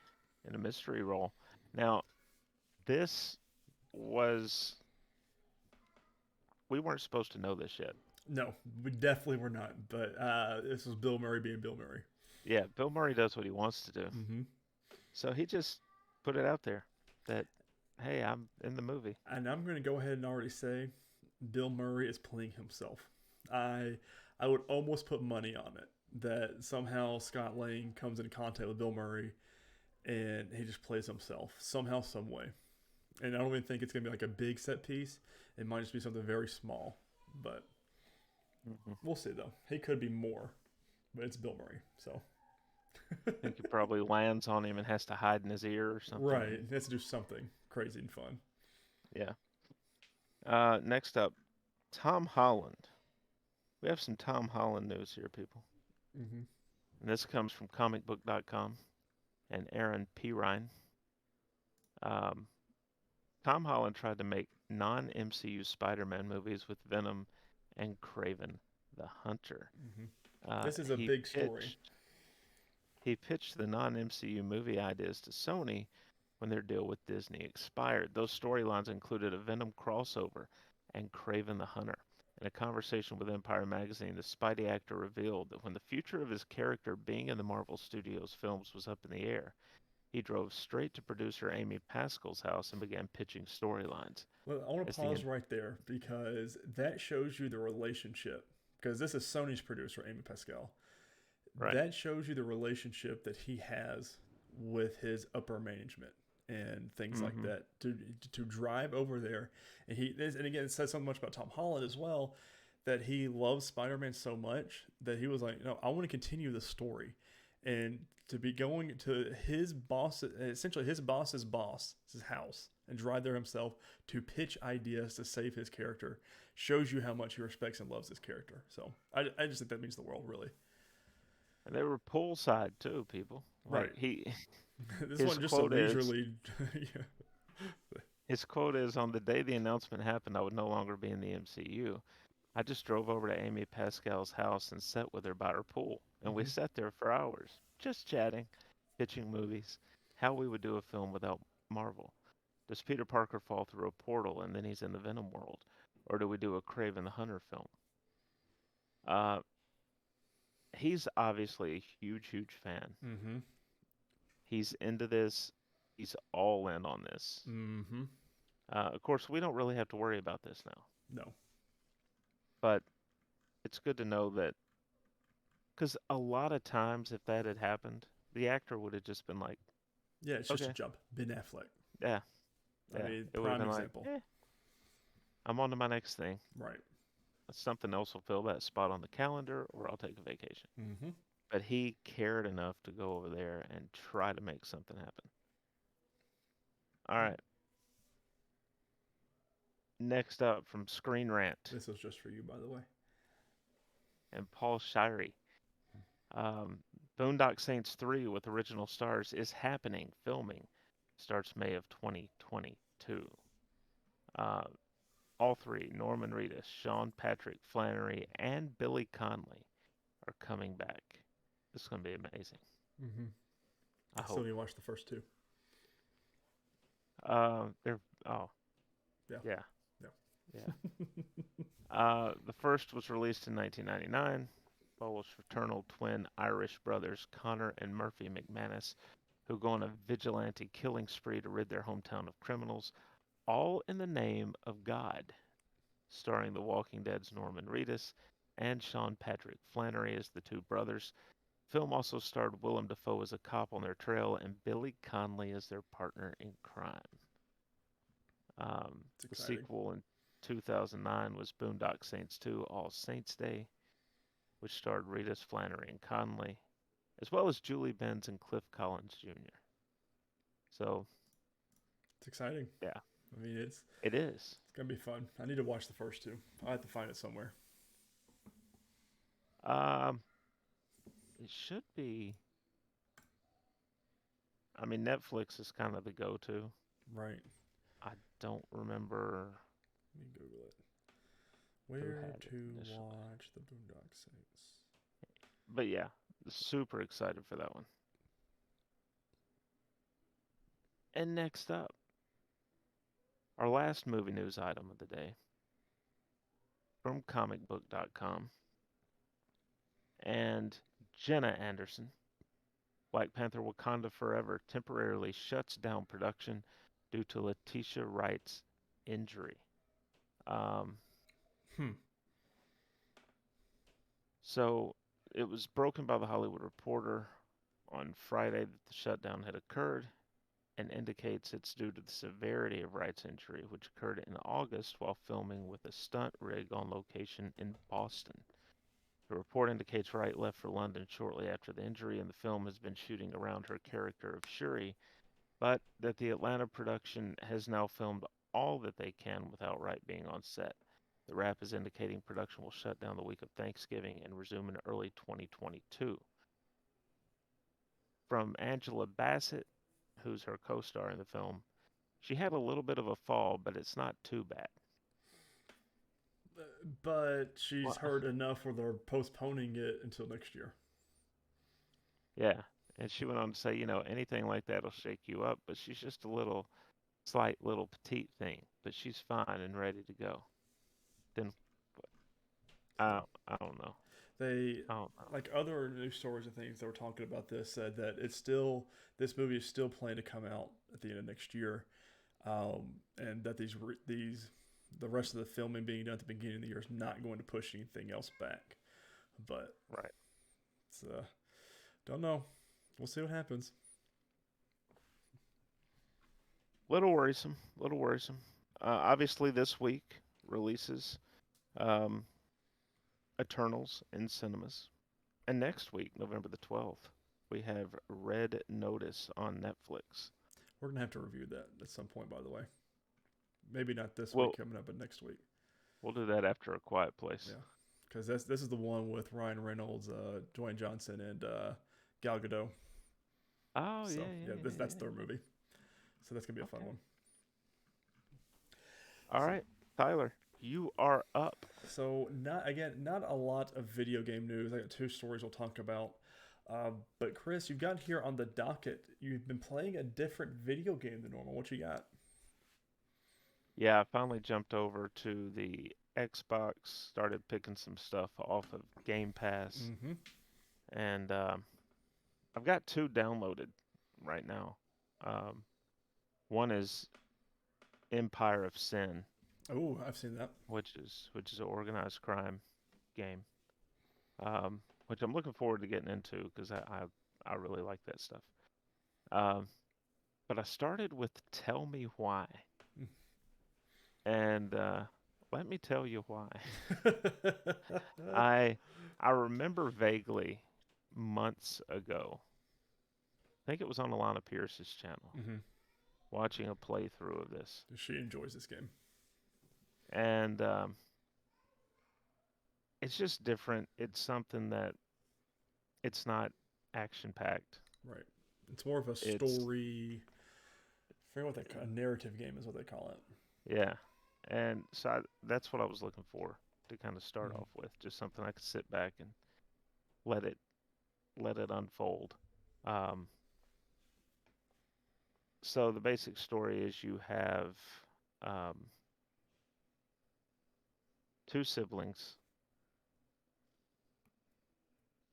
in a mystery role. Now, this was we weren't supposed to know this yet. No, we definitely were not. But this was Bill Murray being Bill Murray. Yeah, Bill Murray does what he wants to do. Mm-hmm. So he just put it out there that, hey, I'm in the movie. And I'm going to go ahead and already say Bill Murray is playing himself. I I would almost put money on it that somehow Scott Lang comes in contact with Bill Murray and he just plays himself somehow, some way. And I don't even think it's going to be like a big set piece. It might just be something very small. But Hmm. we'll see though. He could be more, but it's Bill Murray, so. I think he probably lands on him and has to hide in his ear or something. Right, he has to do something crazy and fun. Yeah. Next up, Tom Holland. We have some Tom Holland news here, people. Mm-hmm. And this comes from comicbook.com and Aaron P. Ryan. Um, Tom Holland tried to make non-MCU Spider-Man movies with Venom and Kraven the Hunter. Mm-hmm. Uh, This is a he big story. pitched he pitched the non-MCU movie ideas to Sony when their deal with Disney expired. Those storylines included a Venom crossover and Kraven the Hunter. In a conversation with Empire magazine, the Spidey actor revealed that when the future of his character being in the Marvel Studios films was up in the air, he drove straight to producer Amy Pascal's house and began pitching storylines. Well, I want to As the pause right there because that shows you the relationship. Because this is Sony's producer, Amy Pascal. right. That shows you the relationship that he has with his upper management and things like Hmm. that. To drive over there, and again, it says something much about Tom Holland as well, that he loves Spider-Man so much that he was like, no, I want to continue the story, and to be going to his boss, essentially his boss's boss, his house, and drive there himself to pitch ideas to save his character shows you how much he respects and loves his character. So I just think that means the world, really. And they were poolside too, people. Right. Like he This his wasn't just a quote is leisurely. Yeah. his quote is on the day the announcement happened, I would no longer be in the MCU. I just drove over to Amy Pascal's house and sat with her by her pool, and we Hmm. sat there for hours, just chatting, pitching movies, how we would do a film without Marvel. Does Peter Parker fall through a portal and then he's in the Venom world? Or do we do a Kraven the Hunter film? Uh, he's obviously a huge, huge fan. Hmm. He's into this. He's all in on this. Hmm. Of course, we don't really have to worry about this now, No. but it's good to know that because a lot of times, if that had happened, the actor would have just been like, Yeah, it's just a okay, jump. Ben Affleck. yeah, I yeah. mean, It would have prime been like, example. I'm on to my next thing. Right. Something else will fill that spot on the calendar, or I'll take a vacation. Hmm. But he cared enough to go over there and try to make something happen. All right. Next up from Screen Rant This was just for you, by the way. and Paul Shirey. Um, Boondock Saints 3 with original stars is happening. Filming starts May of 2022. Uh, all three, Norman Reedus, Sean Patrick Flannery, and Billy Connolly, are coming back. It's going to be amazing. Mm-hmm. I I still hope. need to watch the first two. They're oh Yeah. yeah, Yeah. yeah. The first was released in 1999. Follows fraternal twin Irish brothers Connor and Murphy McManus, who go on a vigilante killing spree to rid their hometown of criminals, all in the name of God. Starring The Walking Dead's Norman Reedus and Sean Patrick Flannery as the two brothers. Film also starred Willem Dafoe as a cop on their trail and Billy Connolly as their partner in crime. It's The exciting. sequel in 2009 was Boondock Saints 2 All Saints Day, which starred Reedus, Flannery, and Connolly, as well as Julie Benz and Cliff Collins Jr. So, It's exciting. yeah, I mean, it is. it's gonna be fun. I need to watch the first two. I have to find it somewhere. Um, it should be. I mean, Netflix is kind of the go-to. Right. I don't remember Let me Google it. who Where had it to initially. watch the Boondock Saints? But yeah, super excited for that one. And next up, our last movie news item of the day from comicbook.com. And Jenna Anderson, Black Panther Wakanda Forever, temporarily shuts down production due to Letitia Wright's injury. Um, Hmm. so it was broken by the Hollywood Reporter on Friday that the shutdown had occurred and indicates it's due to the severity of Wright's injury, which occurred in August while filming with a stunt rig on location in Boston. The report indicates Wright left for London shortly after the injury, and the film has been shooting around her character of Shuri, but that the Atlanta production has now filmed all that they can without Wright being on set. The wrap is indicating production will shut down the week of Thanksgiving and resume in early 2022. From Angela Bassett, who's her co star in the film, she had a little bit of a fall, but it's not too bad. But she's Well, heard enough where they're postponing it until next year. yeah. And she went on to say, anything like that'll shake you up, but she's just a little, slight little petite thing, but she's fine and ready to go. Then So I don't know. they, I don't know. like other news stories and things that were talking about this, said that it's still, this movie is still planned to come out at the end of next year, and that the rest of the filming being done at the beginning of the year is not going to push anything else back. But Right. it's don't know. We'll see what happens. Little worrisome. Little worrisome. Obviously, this week releases um, Eternals in cinemas. And next week, November the 12th, we have Red Notice on Netflix. We're gonna have to review that at some point, by the way. Maybe not this week Well, coming up, but next week. we'll do that after A Quiet Place. Yeah, because this is the one with Ryan Reynolds, Dwayne Johnson, and Gal Gadot. Oh, So yeah, yeah, yeah, yeah, that's yeah. their movie. So that's gonna be a fun Okay. one. All So right, Tyler, you are up. not a lot of video game news. I got two stories we'll talk about. But Chris, you've got here on the docket. You've been playing a different video game than normal. What you got? Yeah, I finally jumped over to the Xbox, started picking some stuff off of Game Pass, Mm-hmm. and I've got two downloaded right now. Um, one is Empire of Sin, Oh, I've seen that. which is an organized crime game, which I'm looking forward to getting into because I really like that stuff. Um, but I started with Tell Me Why, and let me tell you why. I I remember vaguely months ago. I think it was on Alana Pierce's channel, Mm-hmm. watching a playthrough of this, She enjoys this game. and it's just different. It's something that it's not action packed. Right. It's more of a It's story. I forget what they call a narrative game is what they call it. yeah, and so that's what I was looking for to kind of start Mm-hmm. off with, just something I could sit back and let it unfold. Um, so the basic story is you have um, two siblings.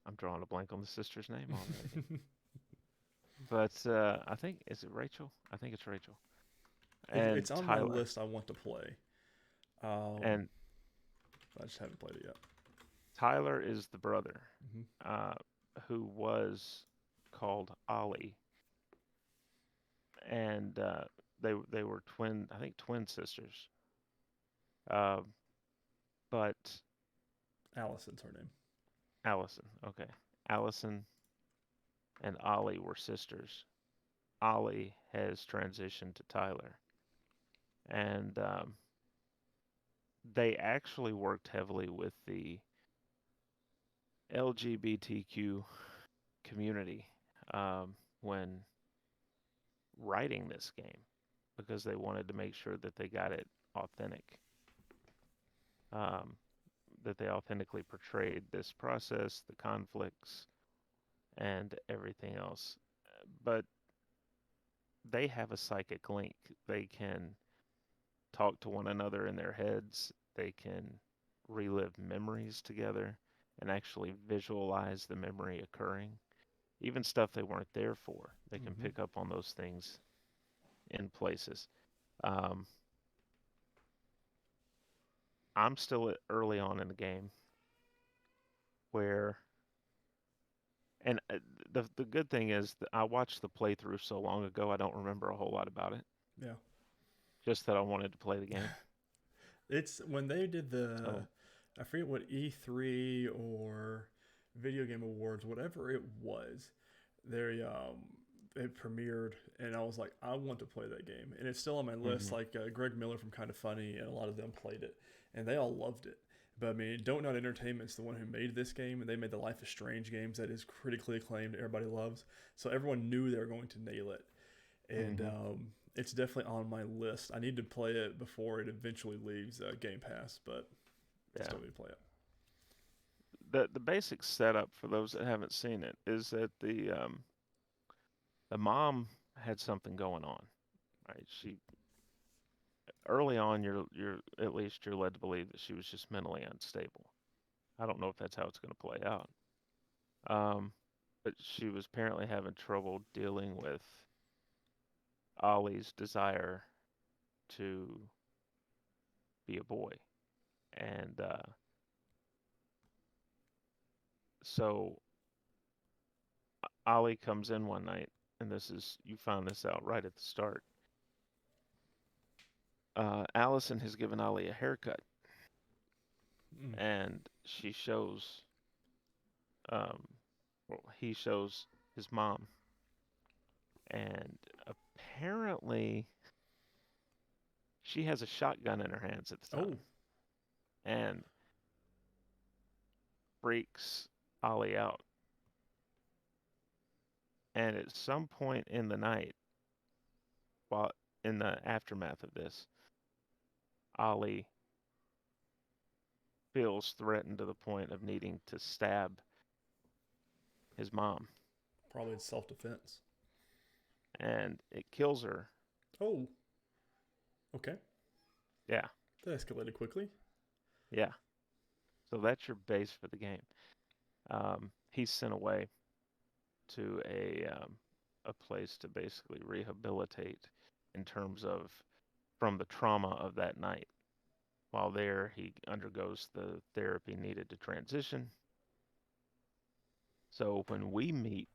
I'm drawing a blank on the sister's name already. But I think, is it Rachel? I think it's Rachel. And It's on my Tyler. list. I want to play. And I just haven't played it yet. Tyler is the brother, Hmm. uh, who was called Ollie, and they were twin, I think twin sisters. Uh, but Allison's her name. Allison, okay, Allison and Ollie were sisters. Ollie has transitioned to Tyler, and they actually worked heavily with the LGBTQ community when writing this game because they wanted to make sure that they got it authentic, um, that they authentically portrayed this process, the conflicts, and everything else. But they have a psychic link. They can talk to one another in their heads, they can relive memories together and actually visualize the memory occurring. Even stuff they weren't there for, they can Hmm. pick up on those things in places. Um, I'm still early on in the game where, and the good thing is that I watched the playthrough so long ago, I don't remember a whole lot about it. Yeah. Just that I wanted to play the game. It's when they did So, I forget what E3 or Video Game Awards, whatever it was. They it premiered, and I was like, I want to play that game, and it's still on my list. hmm Like Greg Miller from Kind of Funny, and a lot of them played it, and they all loved it. But I mean, Don't Not Entertainment's the one who made this game, and they made the Life is Strange games that is critically acclaimed, everybody loves. So everyone knew they were going to nail it, and hmm it's definitely on my list. I need to play it before it eventually leaves Game Pass, but yeah. still need to play it. The basic setup for those that haven't seen it is that the mom had something going on, right? She early on, you're at least you're led to believe that she was just mentally unstable. I don't know if that's how it's going to play out. Um, but she was apparently having trouble dealing with Ollie's desire to be a boy, and so Ollie comes in one night, and this is you found this out right at the start. Allison has given Ollie a haircut, Mm. and she shows, um, well, he shows his mom, and apparently she has a shotgun in her hands at the Oh, time, and freaks Ollie out. And at some point in the night, while in the aftermath of this, Ollie feels threatened to the point of needing to stab his mom, probably self defense. and it kills her. Oh, okay. Yeah, That escalated quickly. yeah. So that's your base for the game. He's sent away to a place to basically rehabilitate in terms of from the trauma of that night. While there, he undergoes the therapy needed to transition. So when we meet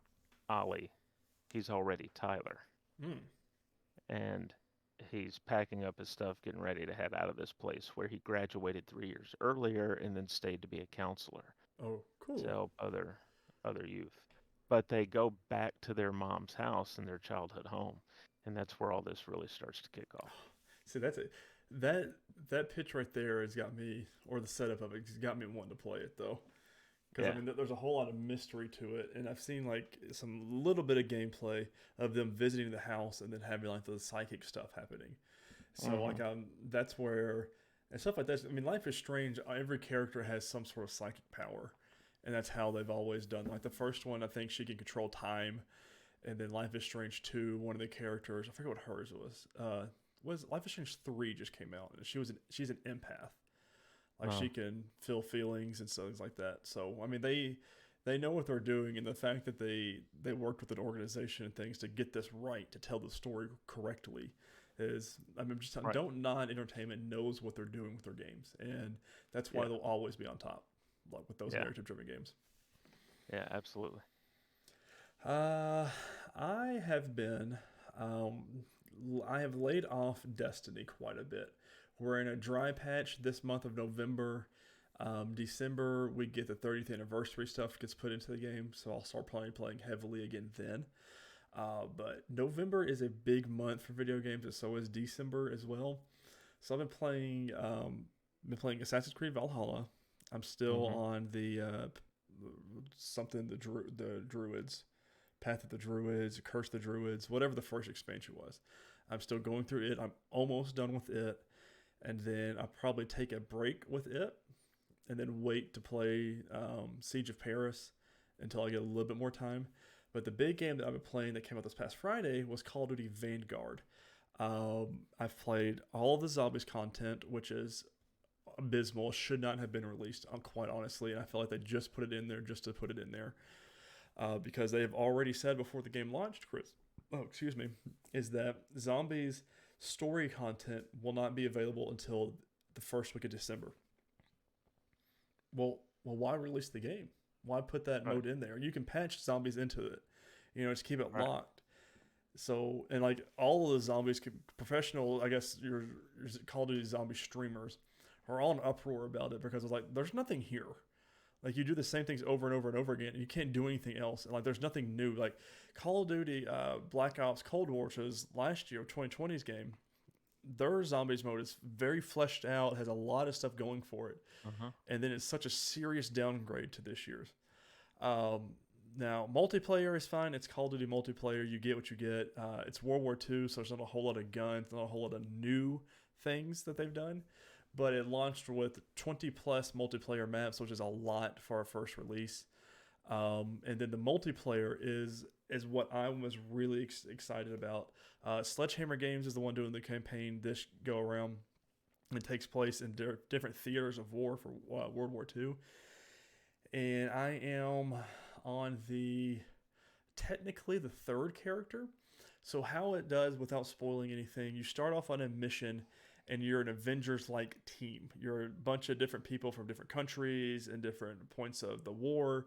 Ollie, he's already Tyler, Mm. and he's packing up his stuff, getting ready to head out of this place where he graduated 3 years earlier and then stayed to be a counselor Oh, to cool. help other youth. But they go back to their mom's house in their childhood home, and that's where all this really starts to kick off. See, that's it. That that pitch right there has got me, or the setup of it, has got me wanting to play it though. Because I Yeah. mean, there's a whole lot of mystery to it, and I've seen like some little bit of gameplay of them visiting the house and then having like the psychic stuff happening. So hmm like that's where and stuff like that. I mean, Life is Strange. Every character has some sort of psychic power, and that's how they've always done. Like the first one, I think she can control time, and then Life is Strange 2, one of the characters, I forget what hers was Life is Strange 3 just came out, and she's an empath. Like Oh, she can feel feelings and things like that. So I mean, they know what they're doing, and the fact that they worked with an organization and things to get this right, to tell the story correctly, is, I mean, just right. don't non entertainment knows what they're doing with their games, and that's why Yeah. they'll always be on top, like with those Yeah. narrative driven games. Yeah. Absolutely. Uh, I have been, um, I have laid off Destiny quite a bit. We're in a dry patch this month of November. December, we get the 30th anniversary stuff gets put into the game, so I'll start playing heavily again then. But November is a big month for video games, and so is December as well. So I've been playing Assassin's Creed Valhalla. I'm still Mm-hmm. on the something the Druids, Path of the Druids, Curse of the Druids, whatever the first expansion was. I'm still going through it. I'm almost done with it, and then I'll probably take a break with it, and then wait to play Siege of Paris until I get a little bit more time. But the big game that I've been playing that came out this past Friday was Call of Duty Vanguard. I've played all of the zombies content, which is abysmal. Should not have been released, quite honestly. And I feel like they just put it in there just to put it in there. Because they have already said before the game launched, Chris, oh, excuse me, is that zombies story content will not be available until the first week of December. Why release the game? Why put that Right. mode in there? You can patch zombies into it, just keep it Right. locked. So, and like all of the zombies, professional, I guess your Call of Duty zombie streamers are all in uproar about it because it's like there's nothing here. Like you do the same things over and over and over again, and you can't do anything else. And like there's nothing new. Like Call of Duty, Black Ops Cold War, which was last year, 2020's game. Their zombies mode is very fleshed out, has a lot of stuff going for it, Mm-hmm. and then it's such a serious downgrade to this year's. Um, Now, multiplayer is fine. It's Call of Duty multiplayer. You get what you get. It's World War II, so there's not a whole lot of guns, not a whole lot of new things that they've done. But it launched with 20 plus multiplayer maps, which is a lot for our first release. And then the multiplayer is what I was really excited about. Sledgehammer Games is the one doing the campaign this go around. It takes place in different theaters of war for World War II. And I am on technically the third character. So how it does, without spoiling anything, you start off on a mission and you're an Avengers like team. You're a bunch of different people from different countries and different points of the war,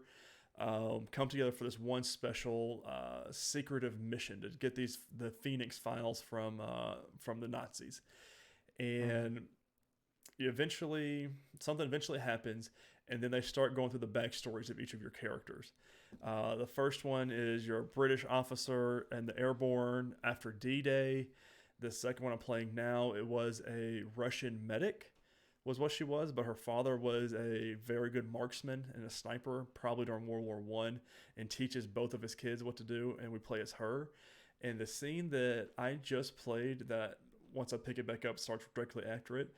come together for this one special secretive mission to get the Phoenix files from the Nazis. Mm-hmm. And something eventually happens, and then they start going through the backstories of each of your characters. The first one is you're a British officer and the airborne after D-Day. The second one I'm playing now, it was a Russian medic, was what she was, but her father was a very good marksman and a sniper, probably during World War One, and teaches both of his kids what to do, and we play as her. And the scene that I just played, that once I pick it back up, starts directly after it,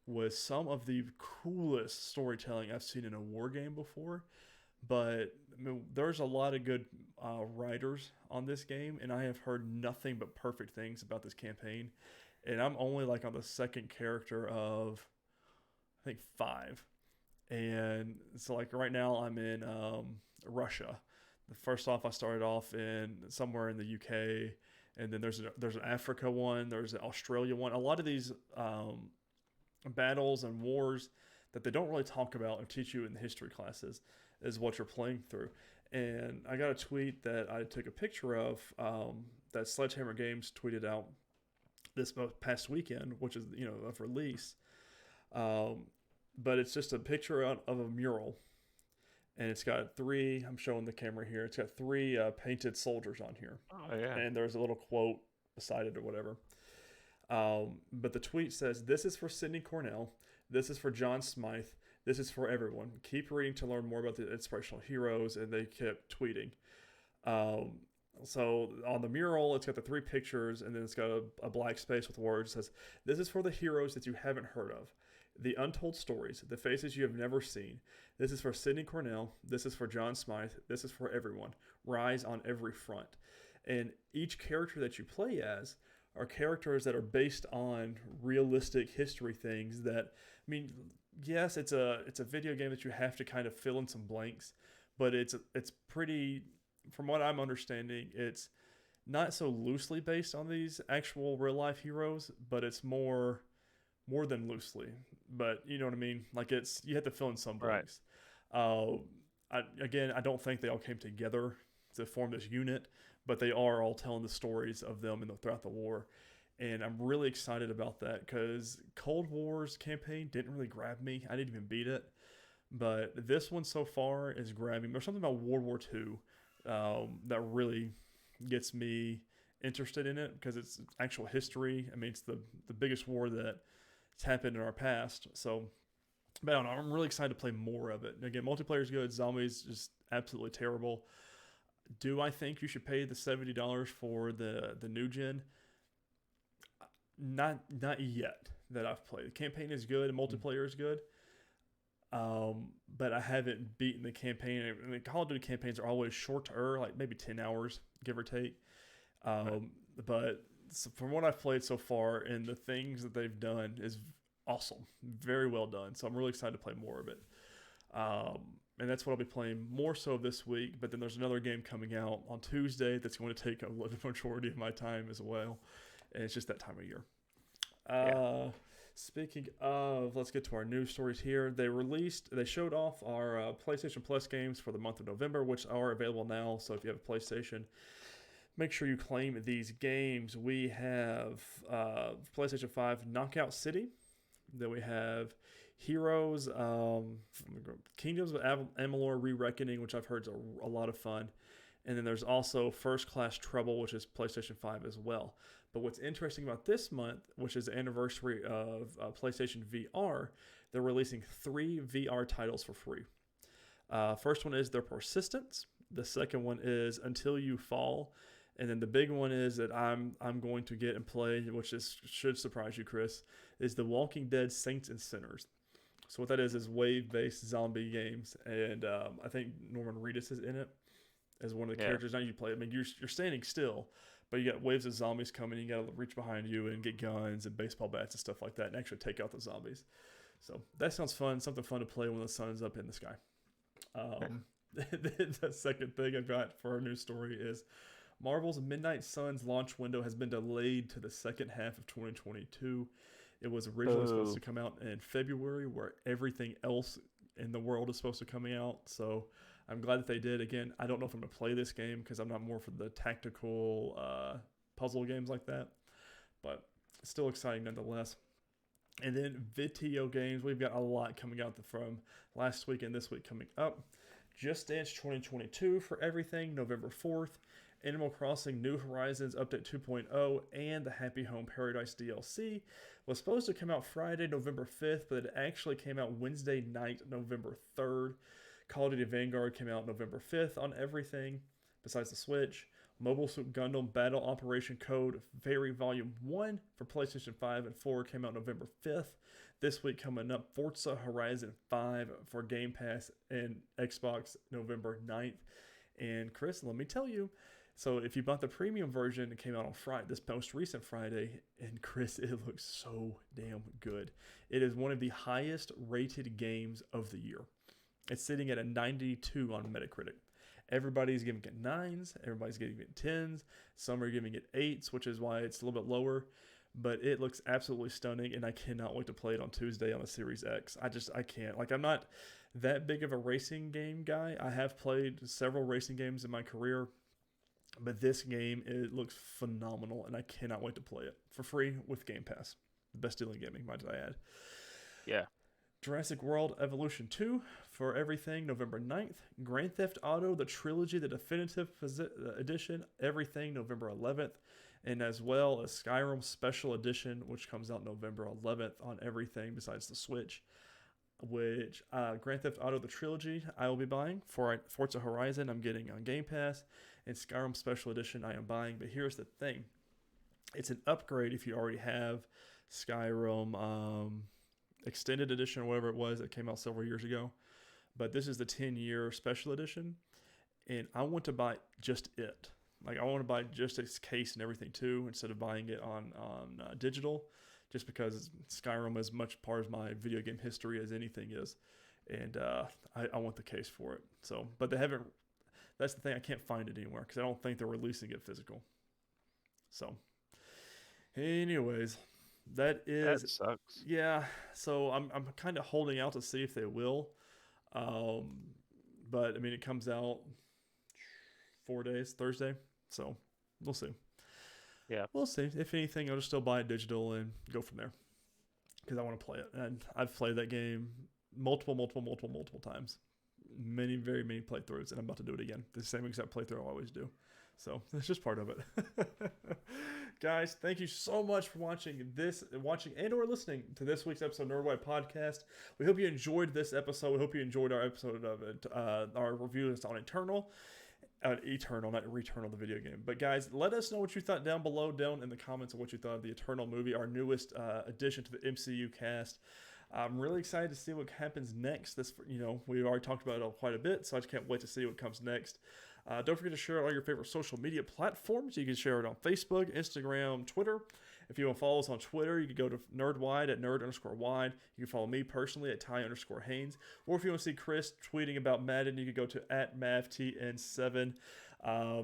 was some of the coolest storytelling I've seen in a war game before. But I mean, there's a lot of good writers on this game, and I have heard nothing but perfect things about this campaign. And I'm only like on the second character of, I think, five. And so like right now I'm in Russia. The first off, I started off in somewhere in the UK, and then there's an Africa one, there's an Australia one. A lot of these battles and wars that they don't really talk about or teach you in the history classes is what you're playing through. And I got a tweet that I took a picture of, that Sledgehammer Games tweeted out this past weekend, which is of release. Um, but it's just a picture of a mural, and it's got three. I'm showing the camera here. It's got three painted soldiers on here, Oh yeah. and there's a little quote beside it or whatever. But the tweet says, "This is for Sidney Cornell. This is for John Smythe. This is for everyone. Keep reading to learn more about the inspirational heroes." And they kept tweeting. Um, so on the mural, it's got the three pictures, and then it's got a black space with words. It says, "This is for the heroes that you haven't heard of. The Untold Stories, The Faces You Have Never Seen. This is for Sidney Cornell. This is for John Smythe. This is for everyone. Rise on every front. And each character that you play as are characters that are based on realistic history things that, I mean, yes, it's a video game that you have to kind of fill in some blanks, but it's pretty, from what I'm understanding, it's not so loosely based on these actual real life heroes, but it's more than loosely. But you know what I mean? Like you have to fill in some blanks. Right. I don't think they all came together to form this unit, but they are all telling the stories of them throughout the war. And I'm really excited about that because Cold War's campaign didn't really grab me. I didn't even beat it. But this one so far is grabbing. There's something about World War II that really gets me interested in it because it's actual history. I mean, it's the biggest war that's happened in our past. So, but I don't know. I'm really excited to play more of it. And again, multiplayer is good. Zombies just absolutely terrible. Do I think you should pay the $70 for the new gen? Not yet that I've played. The campaign is good and multiplayer is good. But I haven't beaten the campaign. I mean, Call of Duty campaigns are always shorter, like maybe 10 hours, give or take. Right. But from what I've played so far and the things that they've done is awesome. Very well done. So I'm really excited to play more of it. And that's what I'll be playing more so this week. But then there's another game coming out on Tuesday that's going to take a majority of my time as well. And it's just that time of year. Yeah. Speaking of, let's get to our news stories here. They showed off our PlayStation Plus games for the month of November, which are available now. So if you have a PlayStation, make sure you claim these games. We have PlayStation 5 Knockout City. Then we have Heroes, Kingdoms of Amalur Re-Reckoning, which I've heard is a lot of fun. And then there's also First Class Trouble, which is PlayStation 5 as well. But what's interesting about this month, which is the anniversary of PlayStation VR, they're releasing 3 VR titles for free. First one is Their Persistence. The second one is Until You Fall. And then the big one is that I'm going to get and play, which should surprise you, Chris, is The Walking Dead Saints and Sinners. So what that is wave-based zombie games. And I think Norman Reedus is in it as one of the characters. Now you play. I mean, you're standing still, but you got waves of zombies coming. You got to reach behind you and get guns and baseball bats and stuff like that and actually take out the zombies. So that sounds fun. Something fun to play when the sun's up in the sky. The second thing I've got for our news story is Marvel's Midnight Suns launch window has been delayed to the second half of 2022. It was originally supposed to come out in February, where everything else in the world is supposed to come out. So I'm glad that they did. Again, I don't know if I'm going to play this game because I'm not more for the tactical puzzle games like that. But still exciting nonetheless. And then video games, we've got a lot coming out from last week and this week coming up. Just Dance 2022 for everything, November 4th. Animal Crossing New Horizons Update 2.0 and the Happy Home Paradise DLC was supposed to come out Friday, November 5th, but it actually came out Wednesday night, November 3rd. Call of Duty Vanguard came out November 5th on everything besides the Switch. Mobile Suit Gundam Battle Operation Code Fairy Volume 1 for PlayStation 5 and 4 came out November 5th. This week coming up, Forza Horizon 5 for Game Pass and Xbox November 9th. And Chris, let me tell you, so if you bought the premium version, it came out on Friday, this most recent Friday, and Chris, it looks so damn good. It is one of the highest rated games of the year. It's sitting at a 92 on Metacritic. Everybody's giving it 9s, everybody's giving it 10s, some are giving it 8s, which is why it's a little bit lower, but it looks absolutely stunning, and I cannot wait to play it on Tuesday on the Series X. I can't. Like, I'm not that big of a racing game guy. I have played several racing games in my career, but this game, it looks phenomenal, and I cannot wait to play it for free with Game Pass. The best deal in gaming, might I add. Yeah. Jurassic World Evolution 2 for everything, November 9th. Grand Theft Auto, the Trilogy, the Definitive Edition, everything, November 11th. And as well as Skyrim Special Edition, which comes out November 11th on everything besides the Switch. Which Grand Theft Auto, the Trilogy, I will be buying. For Forza Horizon, I'm getting on Game Pass. And Skyrim Special Edition, I am buying. But here's the thing. It's an upgrade if you already have Skyrim extended edition or whatever it was that came out several years ago. But this is the 10-year special edition, and I want to buy just it. Like, I want to buy just its case and everything too, instead of buying it on digital, just because Skyrim is much part of my video game history as anything is, and I want the case for it. So, but they haven't. That's the thing, I can't find it anywhere because I don't think they're releasing it physical. So, anyways, that sucks. Yeah. So I'm kind of holding out to see if they will. But I mean, it comes out 4 days, Thursday. So we'll see. Yeah. We'll see. If anything, I'll just still buy it digital and go from there because I want to play it. And I've played that game multiple times. Very many playthroughs, and I'm about to do it again. The same exact playthrough I always do. So it's just part of it. Guys, thank you so much for watching and or listening to this week's episode of Nerdwide Podcast. We hope you enjoyed this episode. We hope you enjoyed our episode of it, our review on Eternal, not Returnal, the video game. But guys, let us know what you thought down below, down in the comments of what you thought of the Eternal movie, our newest addition to the MCU cast. I'm really excited to see what happens next. We've already talked about it quite a bit, so I just can't wait to see what comes next. Don't forget to share all your favorite social media platforms. You can share it on Facebook, Instagram, Twitter. If you want to follow us on Twitter, you can go to Nerdwide at nerd_wide. You can follow me personally at Ty_Haynes. Or if you want to see Chris tweeting about Madden, you can go to @MavTN7.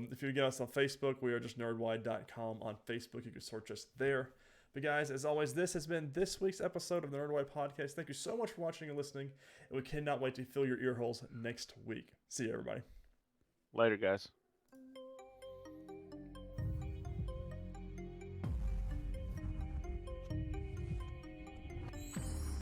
If you get us on Facebook, we are just nerdwide.com on Facebook. You can search us there. But guys, as always, this has been this week's episode of the Nerdwide Podcast. Thank you so much for watching and listening, and we cannot wait to fill your ear holes next week. See you, everybody. Later, guys.